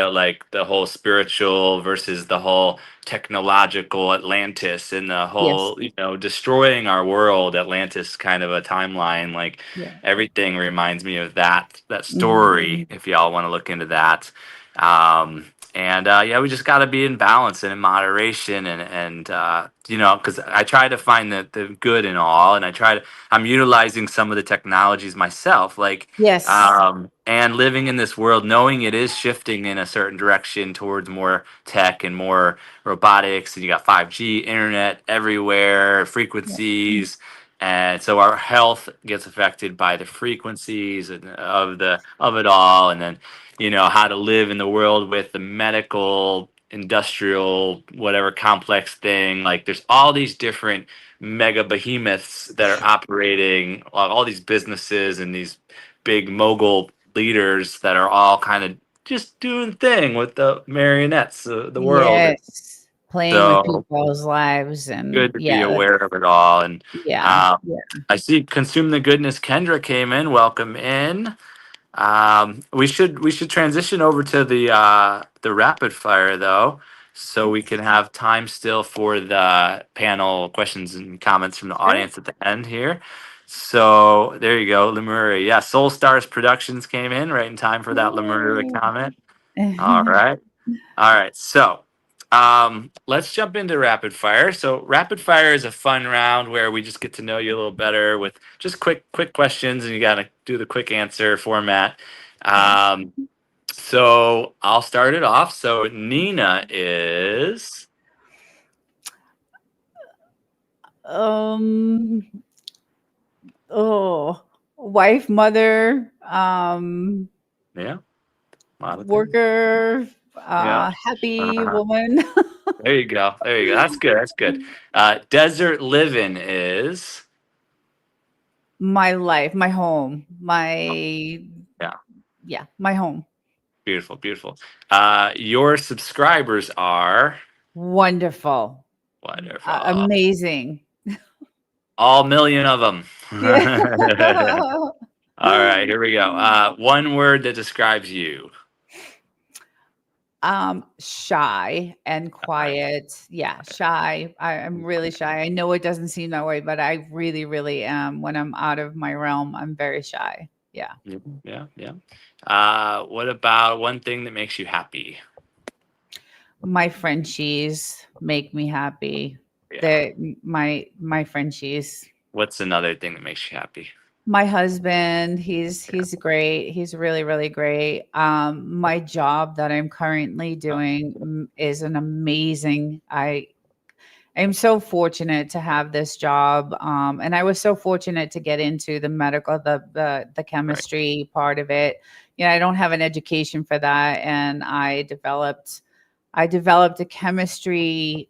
like the whole spiritual versus the whole technological Atlantis, and the Yes. whole, destroying our world Atlantis kind of a timeline. Like Yeah. everything reminds me of that Mhm. story, if y'all want to look into that. And Yeah, we just got to be in balance and in moderation, and because I try to find the good in all, and I'm utilizing some of the technologies myself, like Yes. and living in this world, knowing it is shifting in a certain direction towards more tech and more robotics, and you got 5G internet everywhere, Yeah. frequencies, and so our health gets affected by the frequencies of it all, and then how to live in the world with the medical, industrial, whatever complex thing. Like there's all these different mega behemoths that are operating, all these businesses and these big mogul leaders that are all kind of just doing thing with the marionettes, the world. Yes. playing with So people's lives, and good to be yeah, aware of it all. And yeah. um, Yeah. I see Consume the Goodness. Kendra came in. Welcome in. We should transition over to the rapid fire though, so we can have time still for the panel questions and comments from the Sure. audience at the end here. So there you go, Lemuri. Yeah, Soul Stars Productions came in right in time for that Lemuri comment. All right. All right. So let's jump into rapid fire. So rapid fire is a fun round where we just get to know you a little better with just quick questions, and you got to do the quick answer format. Okay. So I'll start it off. So Nina is, Um. Oh, wife, mother, yeah, a lot of things. worker, Yeah. happy woman. There you go. There you go. That's good. That's good. Desert Livin is, My life, my home, my yeah, yeah, my home. beautiful, beautiful. Your subscribers are Wonderful. wonderful. Amazing. All million of them. Yeah. All right, here we go. One word that describes you. Shy and quiet. Yeah, shy. I'm really shy. I know it doesn't seem that way, but I really, really am. When I'm out of my realm, I'm very shy. Yeah. Yeah, yeah. What about one thing that makes you happy? My Frenchies make me happy. Yeah. My Frenchies. What's another thing that makes you happy? My husband, Yeah. he's great. He's really, really great. My job that I'm currently doing is an amazing. I'm so fortunate to have this job, and I was so fortunate to get into the medical, the Right. chemistry part of it. You know, I don't have an education for that, and I developed a chemistry,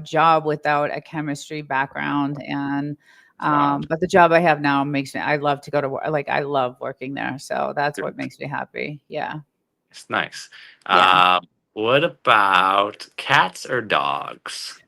job without a chemistry background, and Wow. but the job I have now makes me. I love to go to work. Like I love working there, so that's what makes me happy. Yeah, It's nice. yeah. What about cats or dogs?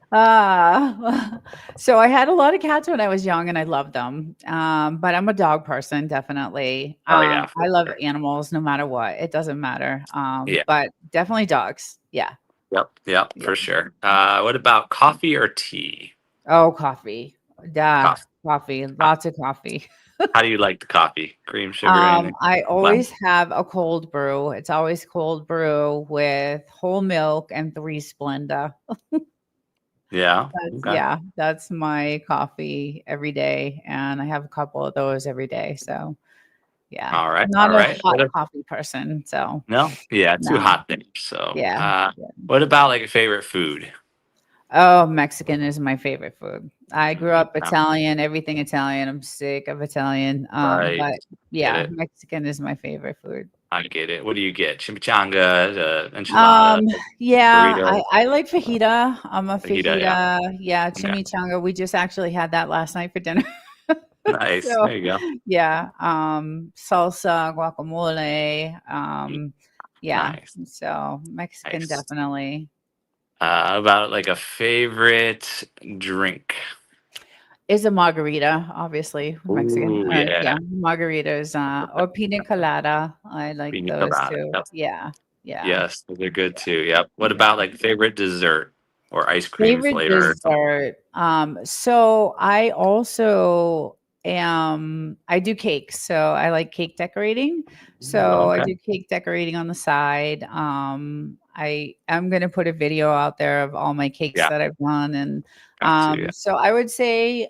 So I had a lot of cats when I was young and I loved them. But I'm a dog person, definitely. Oh yeah, for I love sure. animals no matter what. It doesn't matter. Yeah. But definitely dogs. Yeah. Yep. Yep. Yeah. For sure. What about coffee or tea? Oh, coffee. Duh. Coffee. Coffee. Uh, Lots of coffee. How do you like the coffee? Cream, sugar, anything? I Well, always have a cold brew. It's always cold brew with whole milk and 3 Splenda. yeah. Okay. That's my coffee every day, and I have a couple of those every day. So, yeah, All right. All not a right. hot coffee person. So, No. Yeah. Too no, hot there. So, yeah. Yeah. what about like a favorite food? Oh, Mexican is my favorite food. I grew Mm, up Italian, everything Italian. I'm sick of Italian. right. But Get yeah, it. Mexican is my favorite food. I get it. What do you get? Chimichanga, enchilada, Um, yeah, burrito, I like fajita. I'm a fajita. Yeah. fajita. Yeah, Okay. chimichanga. We just actually had that last night for dinner. Nice. So There you go. yeah, salsa, guacamole. Yeah, Nice. so Mexican Nice. definitely About like a favorite drink. is a margarita, obviously Mexican. Ooh, yeah. Yeah, margaritas, or pina colada. I like Pina those colada. too. Yep. Yeah, yeah, Yes, they're good too. Yep. What yeah. about like favorite dessert or ice cream Favorite flavor or something? dessert. So I also I do cakes. So I like cake decorating. So I Okay. do cake decorating on the side. I am gonna put a video out there of all my cakes Yeah. that I've done. And Got to. Yeah. so I would say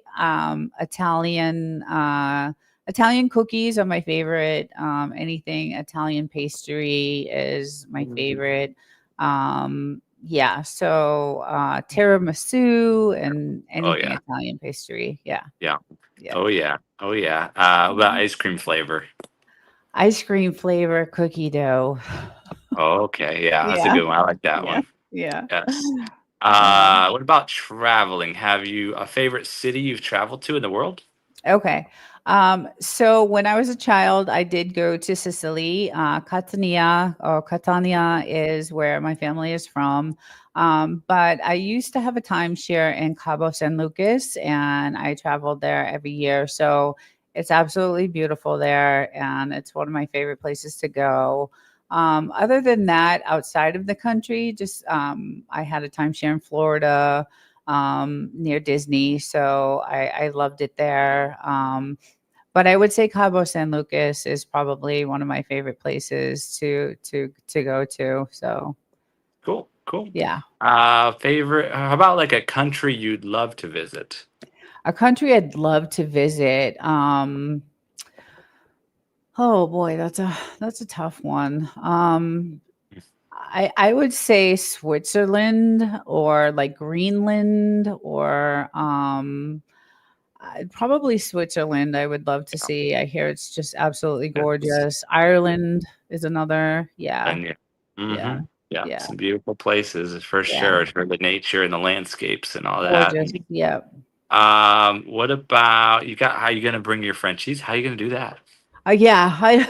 Italian cookies are my favorite. Anything Italian pastry is my favorite. Yeah, so tiramisu and Oh anything yeah. Italian pastry. Yeah, Yeah. yeah. Oh yeah. Oh yeah. What about ice cream flavor? Ice cream flavor cookie dough. Oh, okay. Yeah, that's a Yeah, good one. I like that yeah, one. yeah. Yes. Yeah. What about traveling? Have you a favorite city you've traveled to in the world? Okay. So when I was a child, I did go to Sicily. Catania is where my family is from. But I used to have a timeshare in Cabo San Lucas, and I traveled there every year. So it's absolutely beautiful there, and it's one of my favorite places to go. Other than that, outside of the country, just I had a timeshare in Florida near Disney, so I loved it there. But I would say Cabo San Lucas is probably one of my favorite places to go to. So Cool, cool. yeah, Favorite? How about like a country you'd love to visit? a country I'd love to visit. Oh boy, that's a tough one. I would say Switzerland or like Greenland or probably Switzerland. I would love to see. I hear it's just absolutely Yes. gorgeous. Ireland is another. Yeah, And yeah. yeah, Yeah, yeah, some beautiful places for yeah. sure for the nature and the landscapes and all that. Gorgeous. Yeah. What about you got how you gonna bring your Frenchies? How you gonna do that? Yeah. You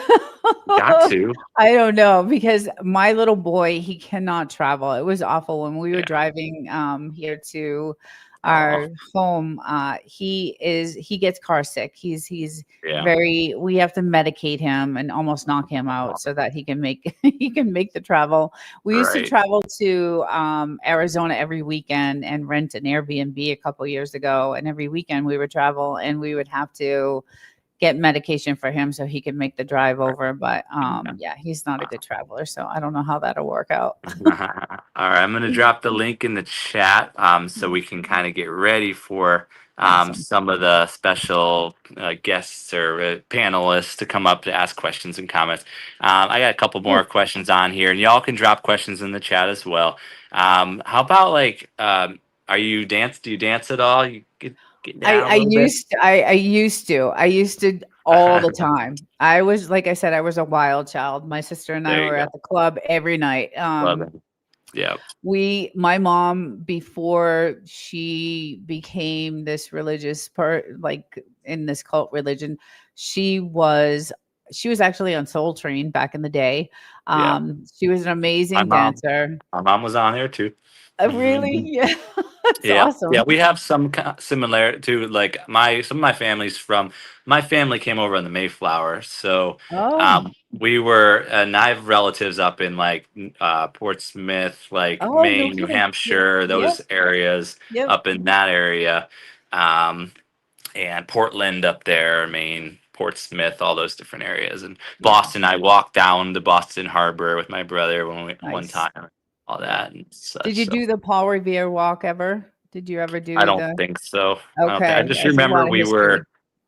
got to. I don't know because my little boy, he cannot travel. It was awful when we were Yeah. driving here to Oh, our home. He gets car sick. He's yeah. very we have to medicate him and almost knock him out so that he can make he can make the travel. We used to Right. travel to Arizona every weekend and rent an Airbnb a couple years ago. And every weekend we would travel and we would have to get medication for him so he can make the drive over. But yeah, he's not a good traveler, so I don't know how that'll work out. All right, I'm gonna drop the link in the chat so we can kind of get ready for Awesome. some of the special guests or panelists to come up to ask questions and comments. I got a couple more Cool. questions on here, and y'all can drop questions in the chat as well. How about like, are you dance? Do you dance at all? You get I, down a I little bit. used to, I used to all the time. I was like I said, I was a wild child. My sister and I There you were go. at the club every night. Love it. Yeah. My mom, before she became this religious part, like in this cult religion, she was she was actually on Soul Train back in the day. Yeah. She was an My amazing mom. dancer. My mom was on there too. Really? Yeah. That's Yeah, yeah, awesome. we have some similar to like my some of my family's from my family came over on the Mayflower, so Oh, we were and I have relatives up in like Portsmouth, like oh, no Maine, New kidding. Yep, Hampshire, yep, those areas yep. up in that area, um, and Portland up there, Maine, Portsmouth, all those different areas, and Yeah, Boston. I walked down to Boston Harbor with my brother when we one nice. time, all Yeah. that and Did such. you So. do the Paul Revere walk ever? Did you ever I do don't the think so. I don't think. I Okay, just that's a remember lot of we history. were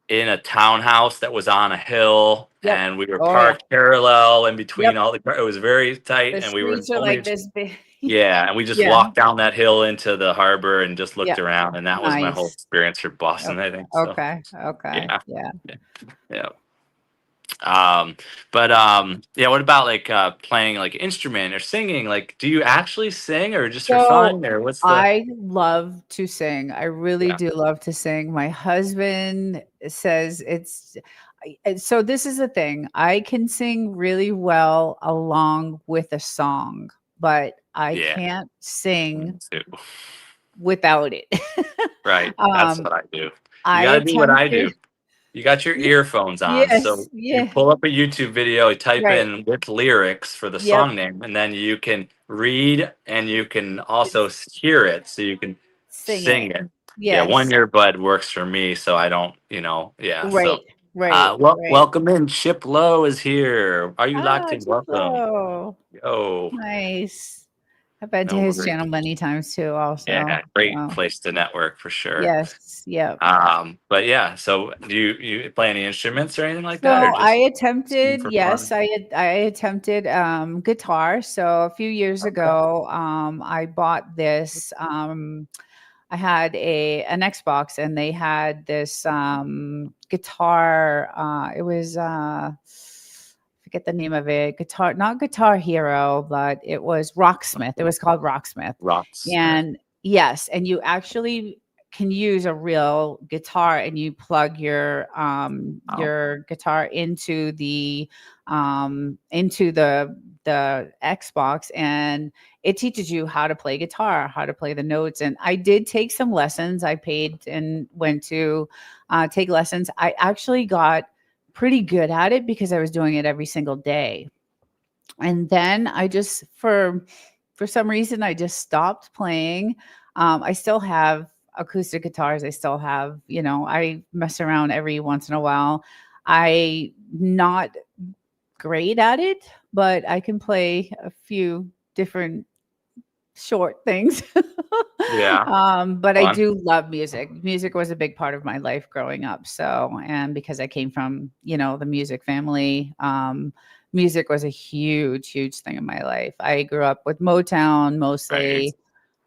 in a townhouse that was on a hill, Yep. and we were Oh, yeah. parked parallel in Yep. between all the. It was very tight, The and we were streets are only. like this big. Yeah, and we just Yeah. walked down that hill into the harbor and just looked Yep. around, and that was my whole Nice. experience for Boston. I Okay. think so. Okay. Okay. Yeah, Yeah. yeah, yeah. But yeah. What about like playing like instrument or singing? Like, do you actually sing, or just for So fun, or what's the? I love to sing. I really Yeah, do love to sing. My husband says so this is the thing. I can sing really well along with a song, but I yeah. can't Me sing too. without it. Right. That's um what I do. You I got to do what I attempted do. You got your y- earphones on. yes, So you yeah, pull up a YouTube video, you type right. in with lyrics for the Yep. song name, and then you can read and you can also hear it. So you can Sing sing it. it. Yeah, one Yes. earbud works for me. So I don't, yeah. Right. So, Right. Right. welcome in. Chip Lowe is here. Are you locked Ah, in? Welcome. Chiflo. Yo, Nice. I've been to no his worries. channel many times too, also. Yeah, great So place to network for sure. yes. Yep. But yeah, so do you play any instruments or anything like that, or So I just sing attempted, for yes, fun? I attempted guitar. So a few years Okay. ago, I bought this I had an Xbox and they had this guitar. It was forget the name of it. Guitar, not Guitar Hero, but it was Rocksmith. It was called Rocksmith. Rocksmith. And yes, and you actually can use a real guitar, and you plug Oh, your guitar into the Xbox, and it teaches you how to play guitar, how to play the notes. And I did take some lessons. I paid and went to take lessons. I actually got pretty good at it because I was doing it every single day. And then I just for some reason I just stopped playing. I still have acoustic guitars. I still have, I mess around every once in a while. I not great at it, but I can play a few different short things. yeah, But I fun. do love music. Music was a big part of my life growing up. So, and because I came from, the music family, music was a huge, huge thing in my life. I grew up with Motown Right. mostly.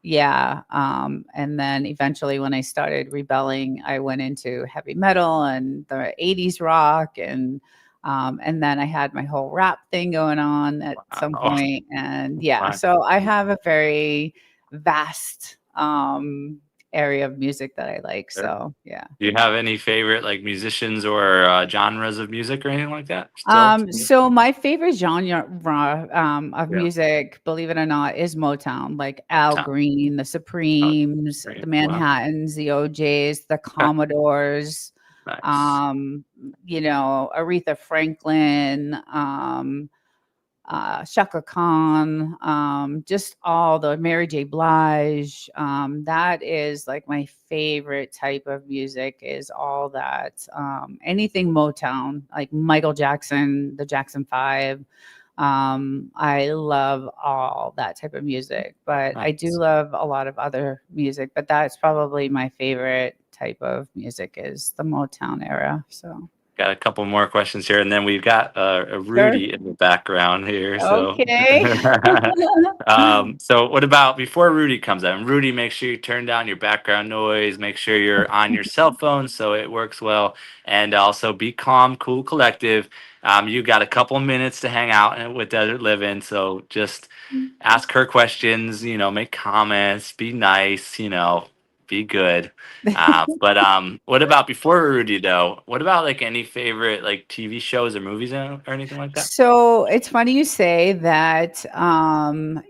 Yeah. And then eventually when I started rebelling, I went into heavy metal and the 80s rock, and then I had my whole rap thing going on at some Oh, point. And yeah, fun. so I have a very vast area of music that I like. Sure. So yeah. Do you have any favorite like musicians or genres of music or anything like that? Still? So my favorite genre of Yeah. music, believe it or not, is Motown, like Al Time. Green, the Oh, Supremes, the great. Wow. Manhattans, the OJs, the Commodores, Nice. um, Aretha Franklin, Shaka Khan, just all the Mary J. Blige. That is like my favorite type of music, is all that. Anything Motown, like Michael Jackson, the Jackson Five. I love all that type of music, but I do Nice. love a lot of other music, but that's probably my favorite type of music, is the Motown era. So, Got a couple more questions here, and then we've got a sure. Rudy in the background here. So, Okay. so what about before Rudy comes out? And Rudy, make sure you turn down your background noise. Make sure you're on your cell phone so it works well, and also be calm, cool, collective. You got a couple minutes to hang out with Desert Livin', so just ask her questions. Make comments, be nice. Be good. But what about before Rudy though? What about like any favorite like TV shows or movies or anything like that? So it's funny you say that.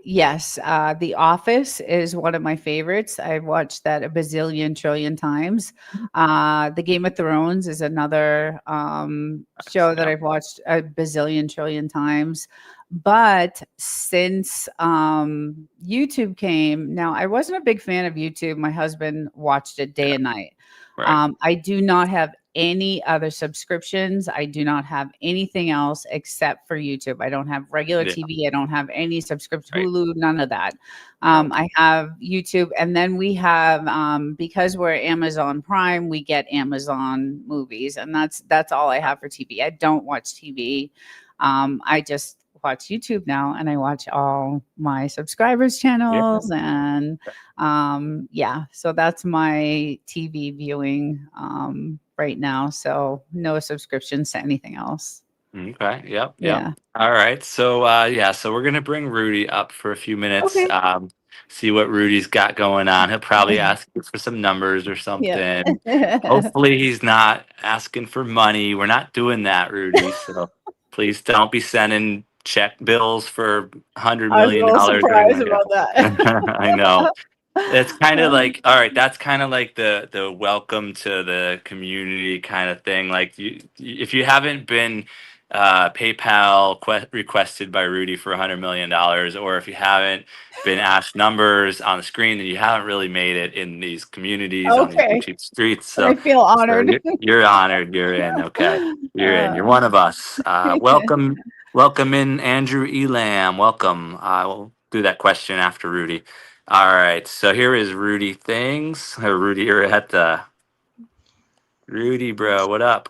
Yes, The Office is one of my favorites. I've watched that a bazillion trillion times. The Game of Thrones is another show that Yep. I've watched a bazillion trillion times. But since YouTube came, now I wasn't a big fan of YouTube. My husband watched it day Yeah. and night. Right. I do not have any other subscriptions. I do not have anything else except for YouTube. I don't have regular Yeah. TV. I don't have any subscription, Right. Hulu, none of that. No. I have YouTube. And then we have, because we're Amazon Prime, we get Amazon movies. And that's all I have for TV. I don't watch TV. I just watch YouTube now, and I watch all my subscribers Yeah. channels. And yeah, so that's my TV viewing right now. So no subscriptions to anything else. Okay. Yep. Yep. Yeah. All right. So yeah. So we're gonna bring Rudy up for a few minutes. Okay. See what Rudy's got going on. He'll probably ask you for some numbers or Yeah. something. Hopefully, he's not asking for money. We're not doing that, Rudy. So please don't be sending check bills for $100 I was a million little or anything surprised like about that. I know. that. It's kind of like, all right, that's kind of like the welcome to the community kind of thing. Like if you haven't been PayPal requested by Rudy for $100 million, or if you haven't been asked numbers on the screen, then you haven't really made it in these communities on these Okay. cheap streets. I So, feel so honored. you're honored. You're in. Okay, you're in. You're Uh, one of us. Welcome in Andrew Elam. Welcome. I will do that question after Rudy. All right, so here is Rudy things. Rudy, you're at the Rudy, bro. What up?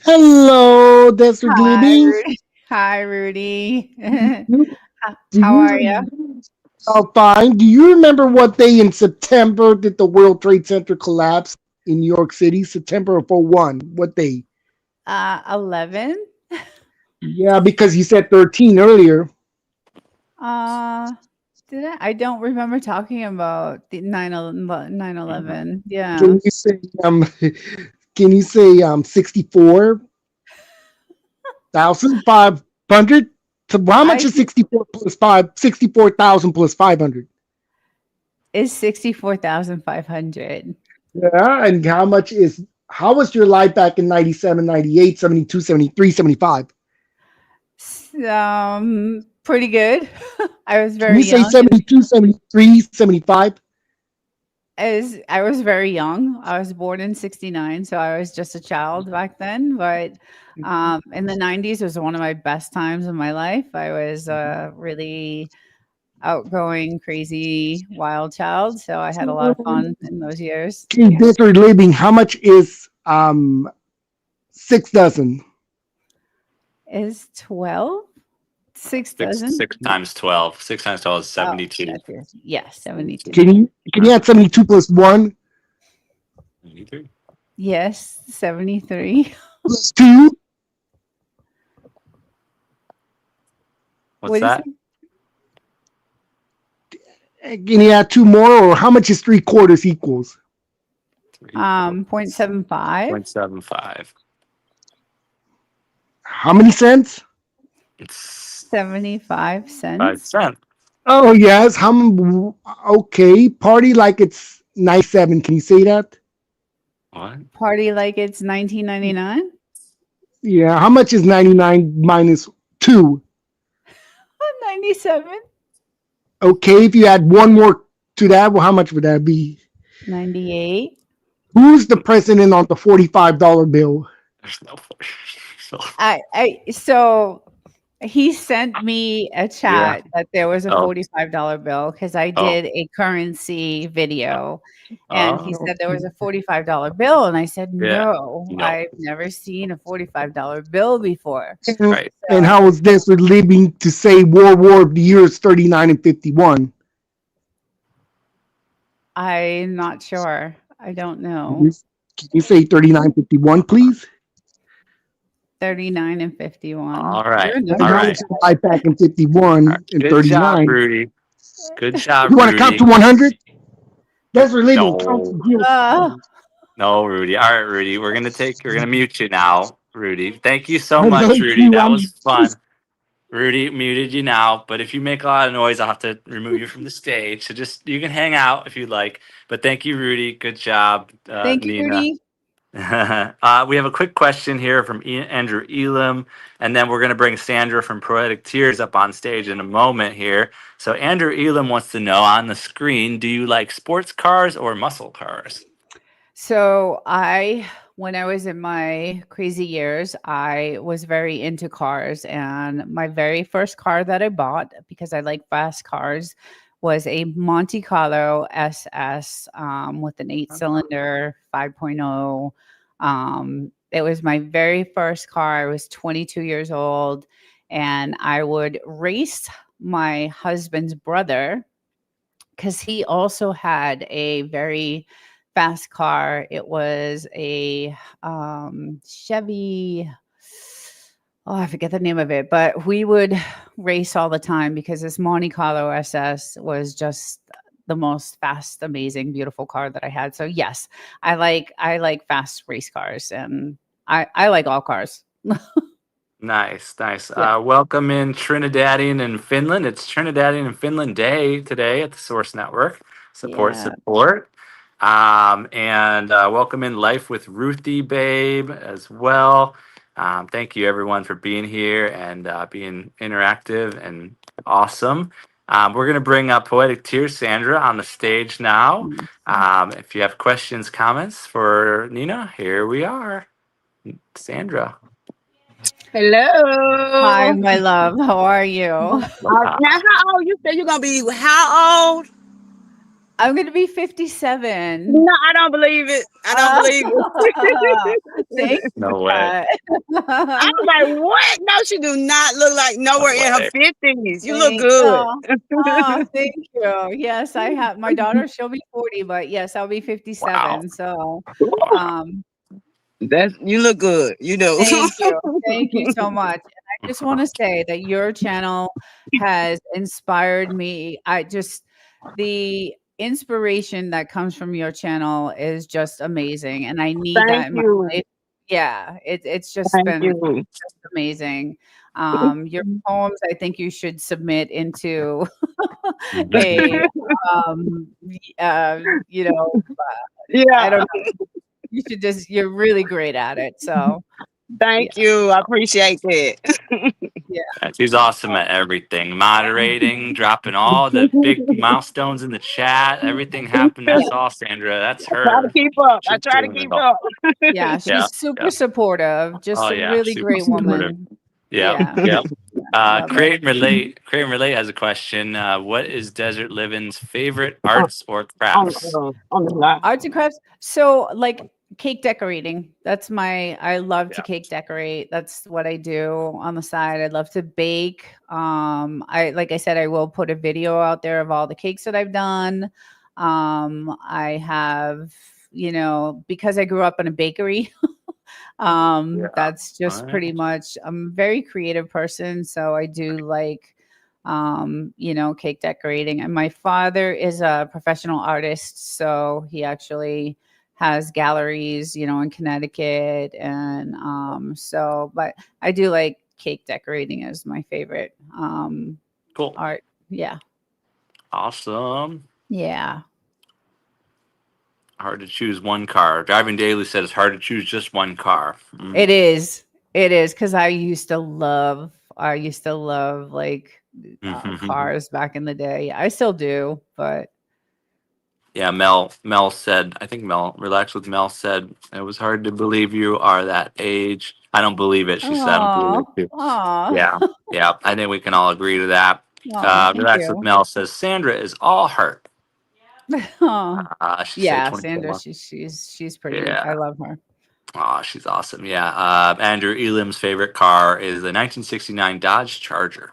Hello, Desert Hi, Living. Rudy. Hi, Rudy. You- Do How are you you? oh, fine? Do you remember what day in September did the World Trade Center collapse in New York City? September of '01. What day? 11. Yeah, because you said 13 earlier. Uh, Did I? I don't remember talking about the 9/11. Yeah. Can you say can you say 64,500? So how much I is 64 plus 5? 64,000 plus 500. is 64,500. Yeah, and how was your life back in 97, 98, 72, 73, 75? Pretty good. I was Can you very say young. 72, 73, 75? As I was very young. I was born in 69, so I was just a child back then, but in the 90s was one of my best times of my life. I was a really outgoing, crazy, wild child, so I had a lot of fun in those years. Okay, this or living, how much is 6 dozen? Is 12? 6 Six dozen? six times 12. 6 times 12 is Oh, 72. gotcha. Yeah, 72. Can you add 72 plus 1 73. Yes, 73. plus 2? What's What is that? it? Can you add 2 more, or how much is 3/4 equals? 0.75, 0.75. How many cents? It's 75 5 cents. cents. Oh yes. Okay. Party like it's 97. Can you say that? What? Party like it's 1999. Yeah. How much is 99 minus 2? 97. Okay. If you add one more to that, well, how much would that be? 98. Who's the president on the $45 bill? There's no. So he sent me a Yeah. chat that there was a Oh. $45 bill because I Oh. did a currency video, and he Oh. said there was a $45 bill, and I said, Yeah. no, No. I've never seen a $45 bill before. Right. And So how was this with living to say World War of the years 39 and 51? I'm not sure. I don't Can know. you, can you say 3951, please? 39 and 51. All right. You're And All number how right. was guy. your life back in All right. 51 and Good job, 39? Rudy. Good job, You want to count Rudy. to 100? That's for living. Count No. to 0. No, Rudy. All right, Rudy. We're gonna mute you now, Rudy. Thank you so I much, like Rudy. you. That was fun. Rudy muted you now, but if you make a lot of noise, I'll have to remove you from the stage. So just you can hang out if you'd like. But thank you, Rudy. Good job, Thank you, Nina. Rudy. We have a quick question here from Andrew Elam, and then we're going to bring Sandra from Poetic Tears up on stage in a moment here. So Andrew Elam wants to know on the screen, do you like sports cars or muscle cars? So when I was in my crazy years, I was very into cars, and my very first car that I bought because I like fast cars was a Monte Carlo SS with an 8-cylinder 5.0. It was my very first car. I was 22 years old, and I would race my husband's brother because he also had a very fast car. It was a Chevy. Oh, I forget the name of it, but we would race all the time because this Monte Carlo SS was just the most fast, amazing, beautiful car that I had. So yes, I like fast race cars, and I like all cars. Nice, nice. Yeah. Welcome in Trinidadian and Finland. It's Trinidadian and Finland Day today at the Source Network. Support, Yeah. support. And welcome in Life with Ruthie Babe as well. Thank you everyone for being here and being interactive and awesome. We're going to bring up Poetic Tears Sandra on the stage now. If you have questions, comments for Nina, here we are. Sandra. Hi, Hello. my love. How are you? Now, how old? You said you're gonna be how old? I'm going to be 57. No, I don't believe it. I don't believe it. Thank you. No way. I was like, what? No, she do not look like No nowhere in her way. 50s. You look good. Thank you. Yes, I have my daughter. She'll be 40, but yes, I'll be 57. Wow. So, Wow. um, You look good. You know. thank you. Thank you so much. And I just want to say that your channel has inspired me. The inspiration that comes from your channel is just amazing, and I need Thank that in my you. life. Yeah, it's just Thank been you. just amazing. Your poems, I think you should submit into a, you know, I Yeah. don't know. You should just, you're really great at it. So, yeah, Thank you. I appreciate that. yeah. Yeah, she's awesome at everything. Moderating, dropping all the big milestones in the chat. Everything happened. That's all Sandra. That's Try to her. keep up. I She's try to doing it keep all. up. Yeah, Yeah, she's super yeah. supportive. Oh Just a yeah, really super great supportive. woman. Yeah, Yeah, yeah. yeah, love it. Create and Relate. Create and Relate has a question. What is Desert Livin's favorite on, arts or crafts? on the line. Arts and crafts. So, like cake decorating. I love to Yeah. cake decorate. That's what I do on the side. I love to bake. Like I said, I will put a video out there of all the cakes that I've done. I have, because I grew up in a bakery. Yeah. That's All just right. pretty much, I'm a very creative person, so I do like cake decorating. And my father is a professional artist, so he actually has galleries, in Connecticut. And but I do like cake decorating as my favorite Cool. art. Yeah. Awesome. Yeah. Hard to choose one car. Driving Daily said it's hard to choose just one car. It is. It is because I used to love like cars back in the day. I still do, but Yeah, Mel said, I think Relax with Mel said, it was hard to believe you are that age. I don't believe it. She said, I don't believe oh, it too. oh, Yeah, yeah. I think we can all agree to that. oh, thank Relax with you. Mel says, Sandra is all heart. Oh, She said yeah, 24 Sandra, months. she's pretty. I Yeah. love her. Oh, she's awesome. Yeah. Andrew Elam's favorite car is the 1969 Dodge Charger.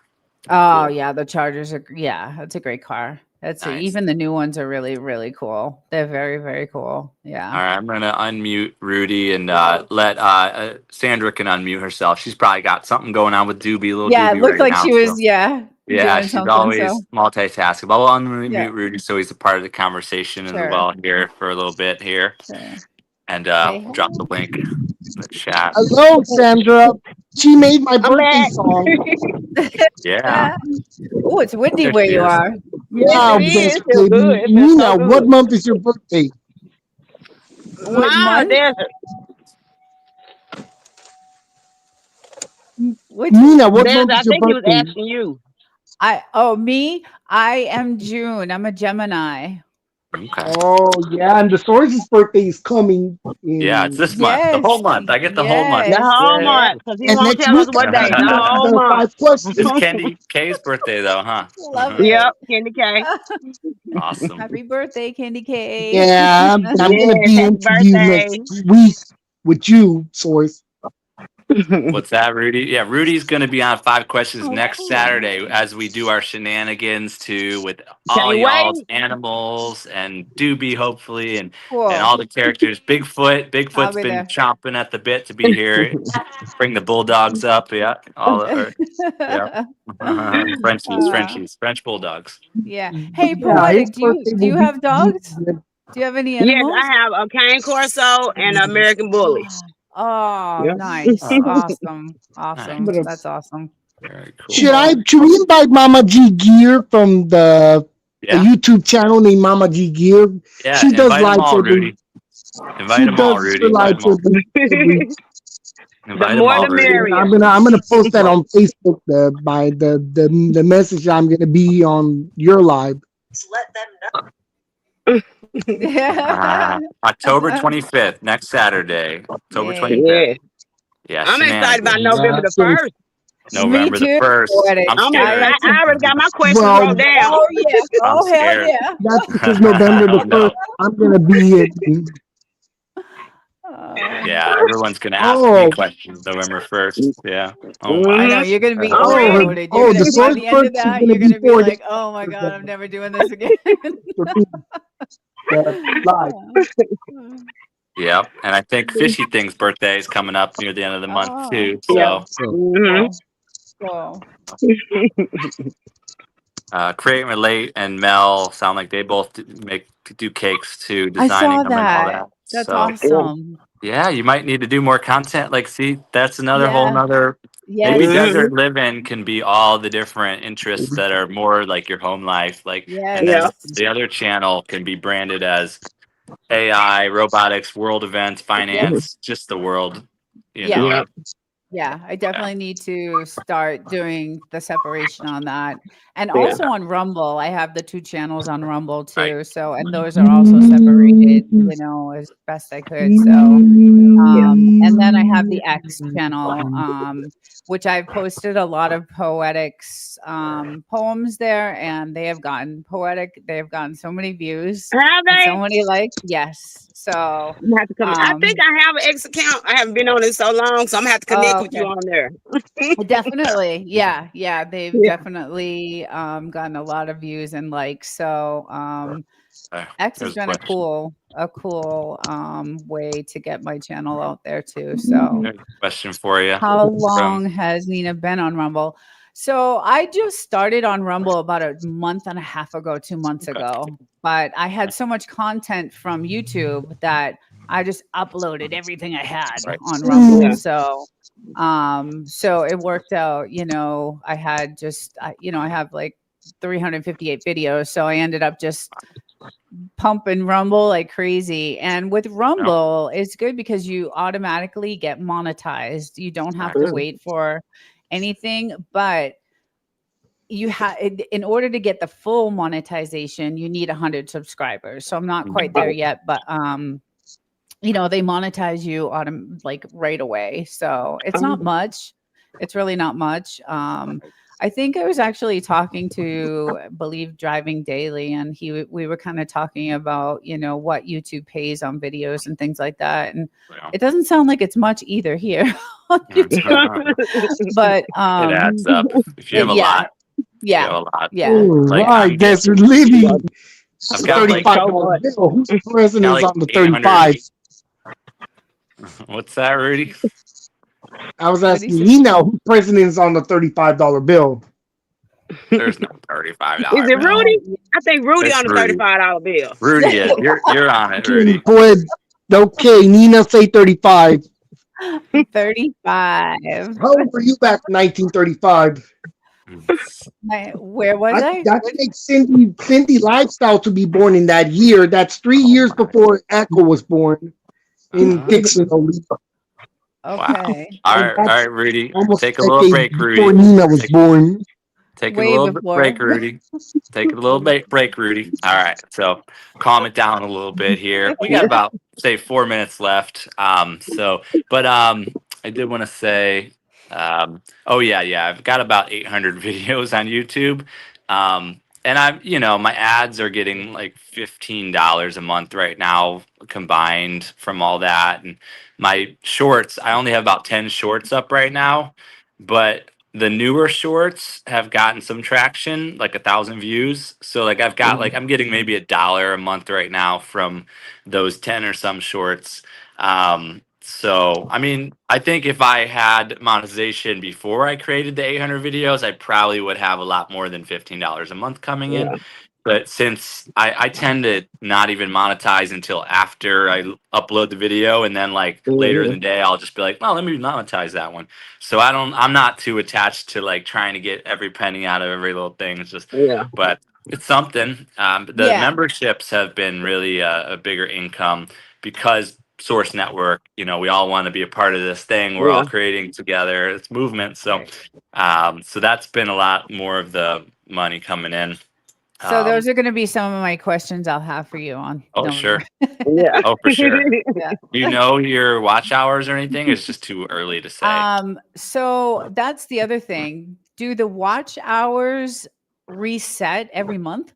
Oh, Cool. yeah, the Chargers are, yeah, that's a great car. Nice. Even the new ones are really, really cool. They're very, very cool. All Yeah. right, I'm gonna unmute Rudy and let Sandra can unmute herself. She's probably got something going on with Doobie, little Yeah, it Doobie looked right like now. she So was, yeah, yeah, doing she's something. always So, multitasking. But we'll yeah, unmute Rudy so he's a part of the conversation as sure, well here for a little bit here, sure. and Say drop the link in the chat. Hello, Sandra. She made my I'm birthday back. song. Yeah, Oh, it's windy there where she you is. are. Yes, Yeah, it is. yes, It feels baby. good. It feels so Nina, what good. month is your birthday? What Mine, month? there's Which Nina, what there's month I is your think he was birthday? asking you. me? I am June. I'm a Gemini. Okay. Oh, yeah, and the source's birthday is coming Yeah, it's in. this month, the whole Yes, month. I get the whole month. The yes, whole Yeah. yeah. month, because he And won't next tell us week, what day. The we whole have month. It's5 questions. Candy K's birthday though, huh? Love Yep, it. Candy K. Awesome. Happy birthday, Candy K. Yeah, I'm gonna Yes, be happy into you next birthday. week with you, source. What's that, Rudy? Yeah, Rudy's going to be on 5 Questions Oh, next cool. Saturday as we do our shenanigans too with all Can't y'all's wait. animals and Doobie, hopefully, and all Cool. the characters. Bigfoot, I'll Bigfoot's be been there. chomping at the bit to be here. Bring the bulldogs up, yeah. Yeah. Uh, French bulldogs. yeah. Hey, Yeah, his poetic. Do you birthday do will you be have dogs? Do you have any Yes, I animals? have a cane corso and an American bully. Oh, Yep. nice. Oh, Awesome. nice. Awesome. That's awesome. Very cool. Should we invite Mama G Gear from a Yeah, YouTube channel named Mama G Gear? yeah. She does Invite them lives all, every. Rudy. Invite She them all, does Rudy. her Invite lives them all. every. The Invite them more all, the Rudy. And merrier. I'm gonna post that on Facebook. The message I'm gonna be on your live. October 25th, next Saturday. October Yay. 25th. Yeah. Yeah, I'm excited about shenanigans. November Yeah, the so, 1st. Me November the too. 1st. Poetic. I'm I'm I scared. excited. am I too. already got my questions well, wrote down. Oh yeah. I'm Oh hell scared. yeah. that's because November the Oh, first. no. I'm gonna be in. Yeah, everyone's going to ask me Oh, questions November 1st. Yeah. Oh, I my. know Mm-hmm. you're gonna be I'm oh, ready. overloaded. You're oh, gonna the by source the end of birthday is that, gonna you're be gonna be 4 days like, oh my god, I'm after never doing this again. the live. Yep. And I think Fishy Thing's birthday is coming up near the end of the month, Oh, too. Yeah. cool. So, So, Mm-hmm. Cool. Cool. Create and Relate and Mel sound like they both do cakes too, I designing saw them and all that. that. That's So awesome. yeah, you might need to do more content. Like, see, that's another whole Yeah. nother. Maybe Yes. Desert Living can be all the different interests that are more like your home life, like, and then Yes. the other channel can be branded as AI, robotics, world events, finance, just the world. You Yeah. know, Yeah, I yeah. definitely need to start doing the separation on that. And Yeah. also on Rumble, I have the 2 channels on Rumble Right. too. So, and those are also separated, as best I could. So, and then I have the X channel, which I've posted a lot of poetics poems there, and they have gotten so many views Have and so they? many likes. Yes. So, I'm gonna have to come. I think I have an X account. I haven't been on it so long, so I'm gonna have to connect oh, with you okay. on there. Definitely. Yeah. Yeah. They've Yeah. definitely gotten a lot of views and likes. So X has There's a been a question. cool way to get my channel out there too. So There's a question for you how from. long has Nina been on Rumble? So I just started on Rumble about a month and a half ago, 2 months Okay. ago. But I had so much content from YouTube that I just uploaded everything I had Right. on Rumble. Yeah. So it worked out, I had I have like 358 videos. So I ended up just pump and Rumble like crazy. And with No. Rumble, it's good because you automatically get monetized. You don't have to wait for anything, but you have in order to get the full monetization, you need 100 subscribers. So I'm not quite there yet, but they monetize you like right away. So it's not much. It's really not much. I think I was actually talking to Believe Driving Daily, and we were kind of talking about what YouTube pays on videos and things like that, and it doesn't sound like it's much either here on YouTube, but It adds up if you have a yeah, lot. If you have a lot. yeah. Like Right, I'm Desert getting, Living. I've got like $35 bill. Whose got president's like on the 800. 35? What's that, Rudy? I was What do you asking say? Nina whose president's on the $35 bill. There's no $35 Is it bill. Rudy? I think Rudy It's on the Rudy. $35 bill. Rudy is. You're on it, Rudy. Boy, okay, Nina say 35. 35. How old were you back in 1935? Where was I? That takes Cindy Lifestyle to be born in that year. That's 3 years before Echo was born in Dixon. Okay. Wow. All right, Rudy. Almost Take a a little decade break, before Rudy. Nina was born. Take a Way little before. break, Rudy. Take a little break, Rudy. All right. So calm it down a little bit here. We got about say 4 minutes left. I did want to say, oh yeah, I've got about 800 videos on YouTube. And my ads are getting like $15 a month right now combined from all that. And my shorts, I only have about 10 shorts up right now, but the newer shorts have gotten some traction, like 1,000 views. So like I've got like I'm getting maybe $1 a month right now from those 10 or some shorts. So I mean, I think if I had monetization before I created the 800 videos, I probably would have a lot more than $15 a month coming in. But since I tend to not even monetize until after I upload the video, and then like later in the day, I'll just be like, well, let me monetize that one. So I'm not too attached to like trying to get every penny out of every little thing. It's just, but it's something. The Yeah. memberships have been really a bigger income because Source Network, we all want to be a part of this thing. We're all creating together. It's movement. So, so that's been a lot more of the money coming in. So those are going to be some of my questions I'll have for you on November. Sure. Oh, for sure. Do you know your watch hours or anything? It's just too early to say. So that's the other thing. Do the watch hours reset every month?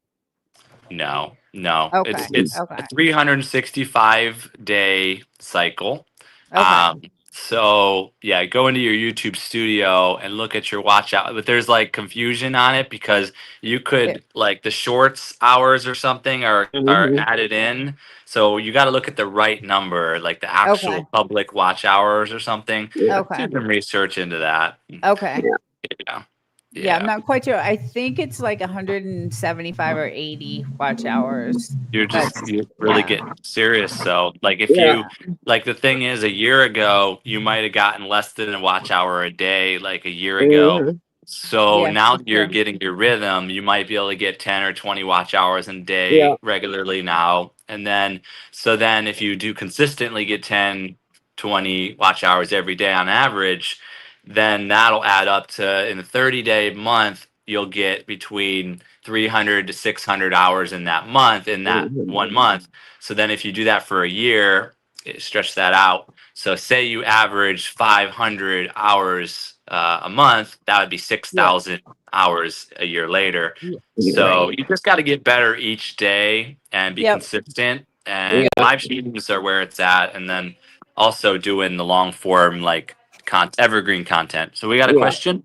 No. Okay. It's a 365 day cycle. Okay. So yeah, go into your YouTube studio and look at your watch out. But there's like confusion on it because you could like the shorts hours or something are added in. So you got to look at the right number, like the actual public watch hours or something. Okay. Do some research into that. Okay. Yeah. Yeah, I'm not quite sure. I think it's like 175 or 80 watch hours. That's You're really yeah. getting serious. So like if Yeah. you like the thing is a year ago you might have gotten less than a watch hour a day like a year ago. Mhm. So Yeah, now for that you're sure. getting your rhythm, you might be able to get 10 or 20 watch hours a Yeah. day regularly now. And then so then if you do consistently get 10, 20 watch hours every day on average, then that'll add up to in a 30-day month, you'll get between 300 to 600 hours in that month, in that Mhm. 1 month. So then if you do that for a year, stretch that out. So say you average 500 hours a month, that would be Yeah. 6,000 hours a year later. Yeah. So Right. you just got to get better each day and be Yep. consistent. And Yeah. live streams are where it's at. And then also doing the long form, like evergreen content. So we got a Yeah. question.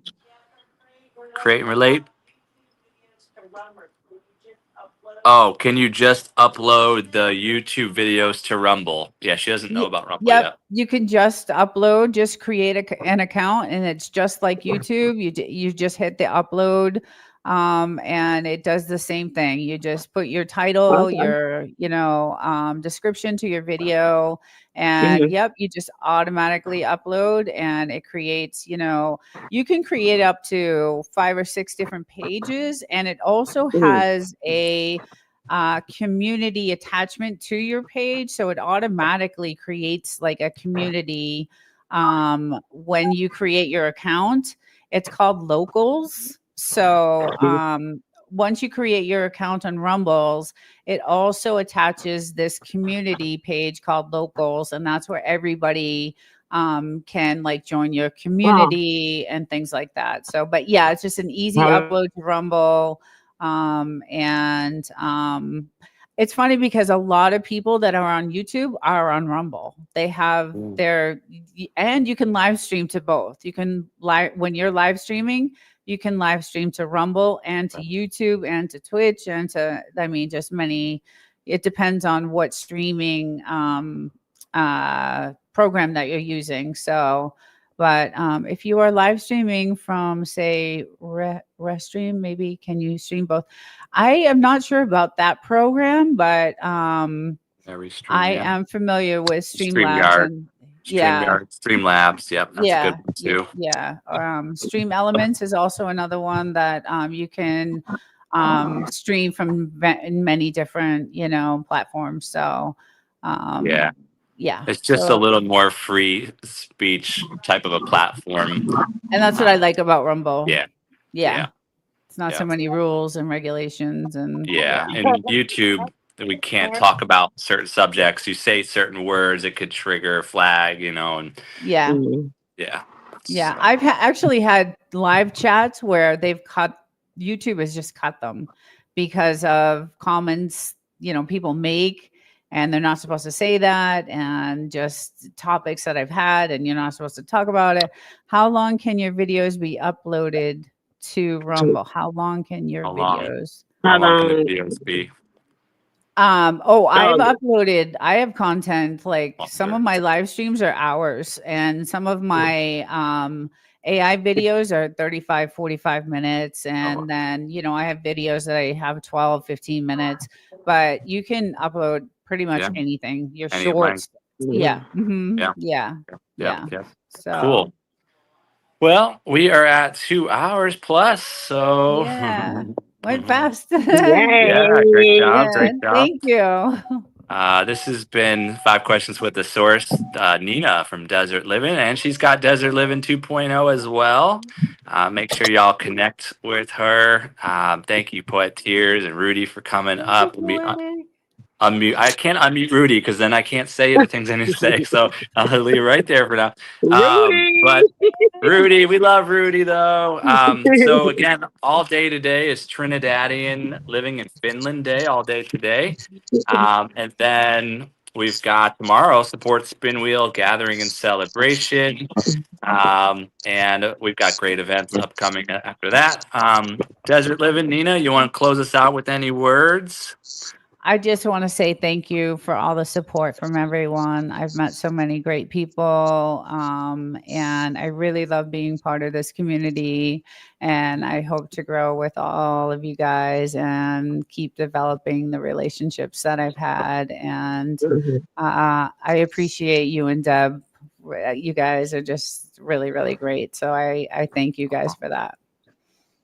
Create and relate. Oh, can you just upload the YouTube videos to Rumble? Yeah, she doesn't know about Rumble Yep. yet. You can just upload, just create an account, and it's just like YouTube. You just hit the upload, and it does the same thing. You just put your title, Okay. your description to your video, and Mhm. yep, you just automatically upload, and it creates. You can create up to 5 or 6 different pages, and it also Mhm. has a community attachment to your page. So it automatically creates like a community when you create your account. It's called locals. So once you create your account on Rumbles, it also attaches this community page called locals. And that's where everybody can like join your Wow. community and things like that. So, but yeah, it's just an easy How- upload to Rumble. It's funny because a lot of people that are on YouTube are on Rumble. They have and you can live stream to both. You can live when you're live streaming, you can live stream to Rumble and to YouTube and to Twitch and to, I mean, just many. It depends on what streaming program that you're using. So, but if you are live streaming from, say, Restream, maybe can you stream both? I am not sure about that program, but Every stream, I yeah. am familiar with Streamlabs StreamYard, and yeah, Streamlabs. Yep, that's a good one too. yeah. Stream Elements is also another one that you can stream from in many different platforms. So Yeah, yeah, it's just a so little more free speech type of a platform. and that's what I like about Rumble. Yeah, Yeah, yeah, it's not so yeah, many rules and regulations and yeah. yeah, And YouTube, we can't talk about certain subjects. You say certain words, it could trigger a flag, and yeah. Mhm. yeah. Yeah, So, I've actually had live chats where they've cut YouTube has just cut them because of comments, people make and they're not supposed to say that and just topics that I've had and you're not supposed to talk about it. How long can your videos be uploaded to Rumble? How long can your how long? videos? How How long can the long? videos be? Oh, I have content like some of Longer. my live streams are hours and some of my AI videos are 35, 45 minutes. Oh, And then, I have videos that I have 12, 15 minutes, but you can upload pretty much yeah. anything. Your Any length. shorts. Yeah. Yeah. Yeah. Yeah. Yeah. Yeah. So, Cool. Well, we are at 2 hours plus, so yeah. Went Mhm. fast. Yeah, great yay. job, Yeah. great job. Thank you. This has been 5 questions with the source, Nina from Desert Livin, and she's got Desert Livin 2.0 as well. Make sure y'all connect with her. Thank you, Poet Tears and Rudy, for coming up. Unmute. I can't unmute Rudy because then I can't say the things I need to say. So I'll leave it right there for now. Rudy. But Rudy, we love Rudy though. So again, all day today is Trinidadian Living in Finland Day, all day today. And then we've got tomorrow Support Spin Wheel Gathering and Celebration. And we've got great events upcoming after that. Desert Living, Nina, you want to close us out with any words? I just want to say thank you for all the support from everyone. I've met so many great people, and I really love being part of this community. And I hope to grow with all of you guys and keep developing the relationships that I've had. And I appreciate you and Deb. You guys are just really, really great. So I thank you guys for that.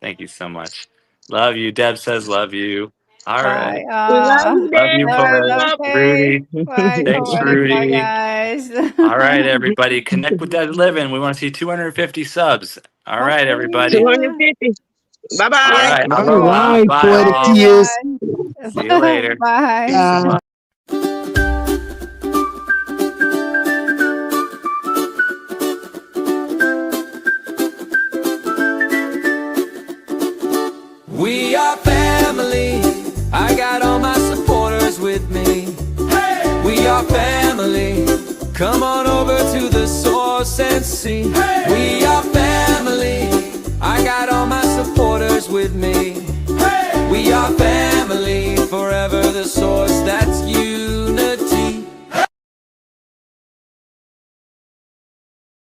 Thank you so much. Love you. Deb says love you. All Bye. right. We love you, Love you, Dad. I Corey. love Love Faith. Rudy. Bye, Thanks, Corey. Bye, Rudy. guys. All right, everybody. Connect with Dad Livin. We want to see 250 subs. All right, everybody. 250. Bye All bye. right. All Aloha. right, Bye, Poetic all. Tears. See you later. Bye. Peace and love. We are family. I got all my supporters with me. Hey! We are family. Come on over to the source and see. Hey! We are family. I got all my supporters with me. Hey! We are family. Forever the source, that's you.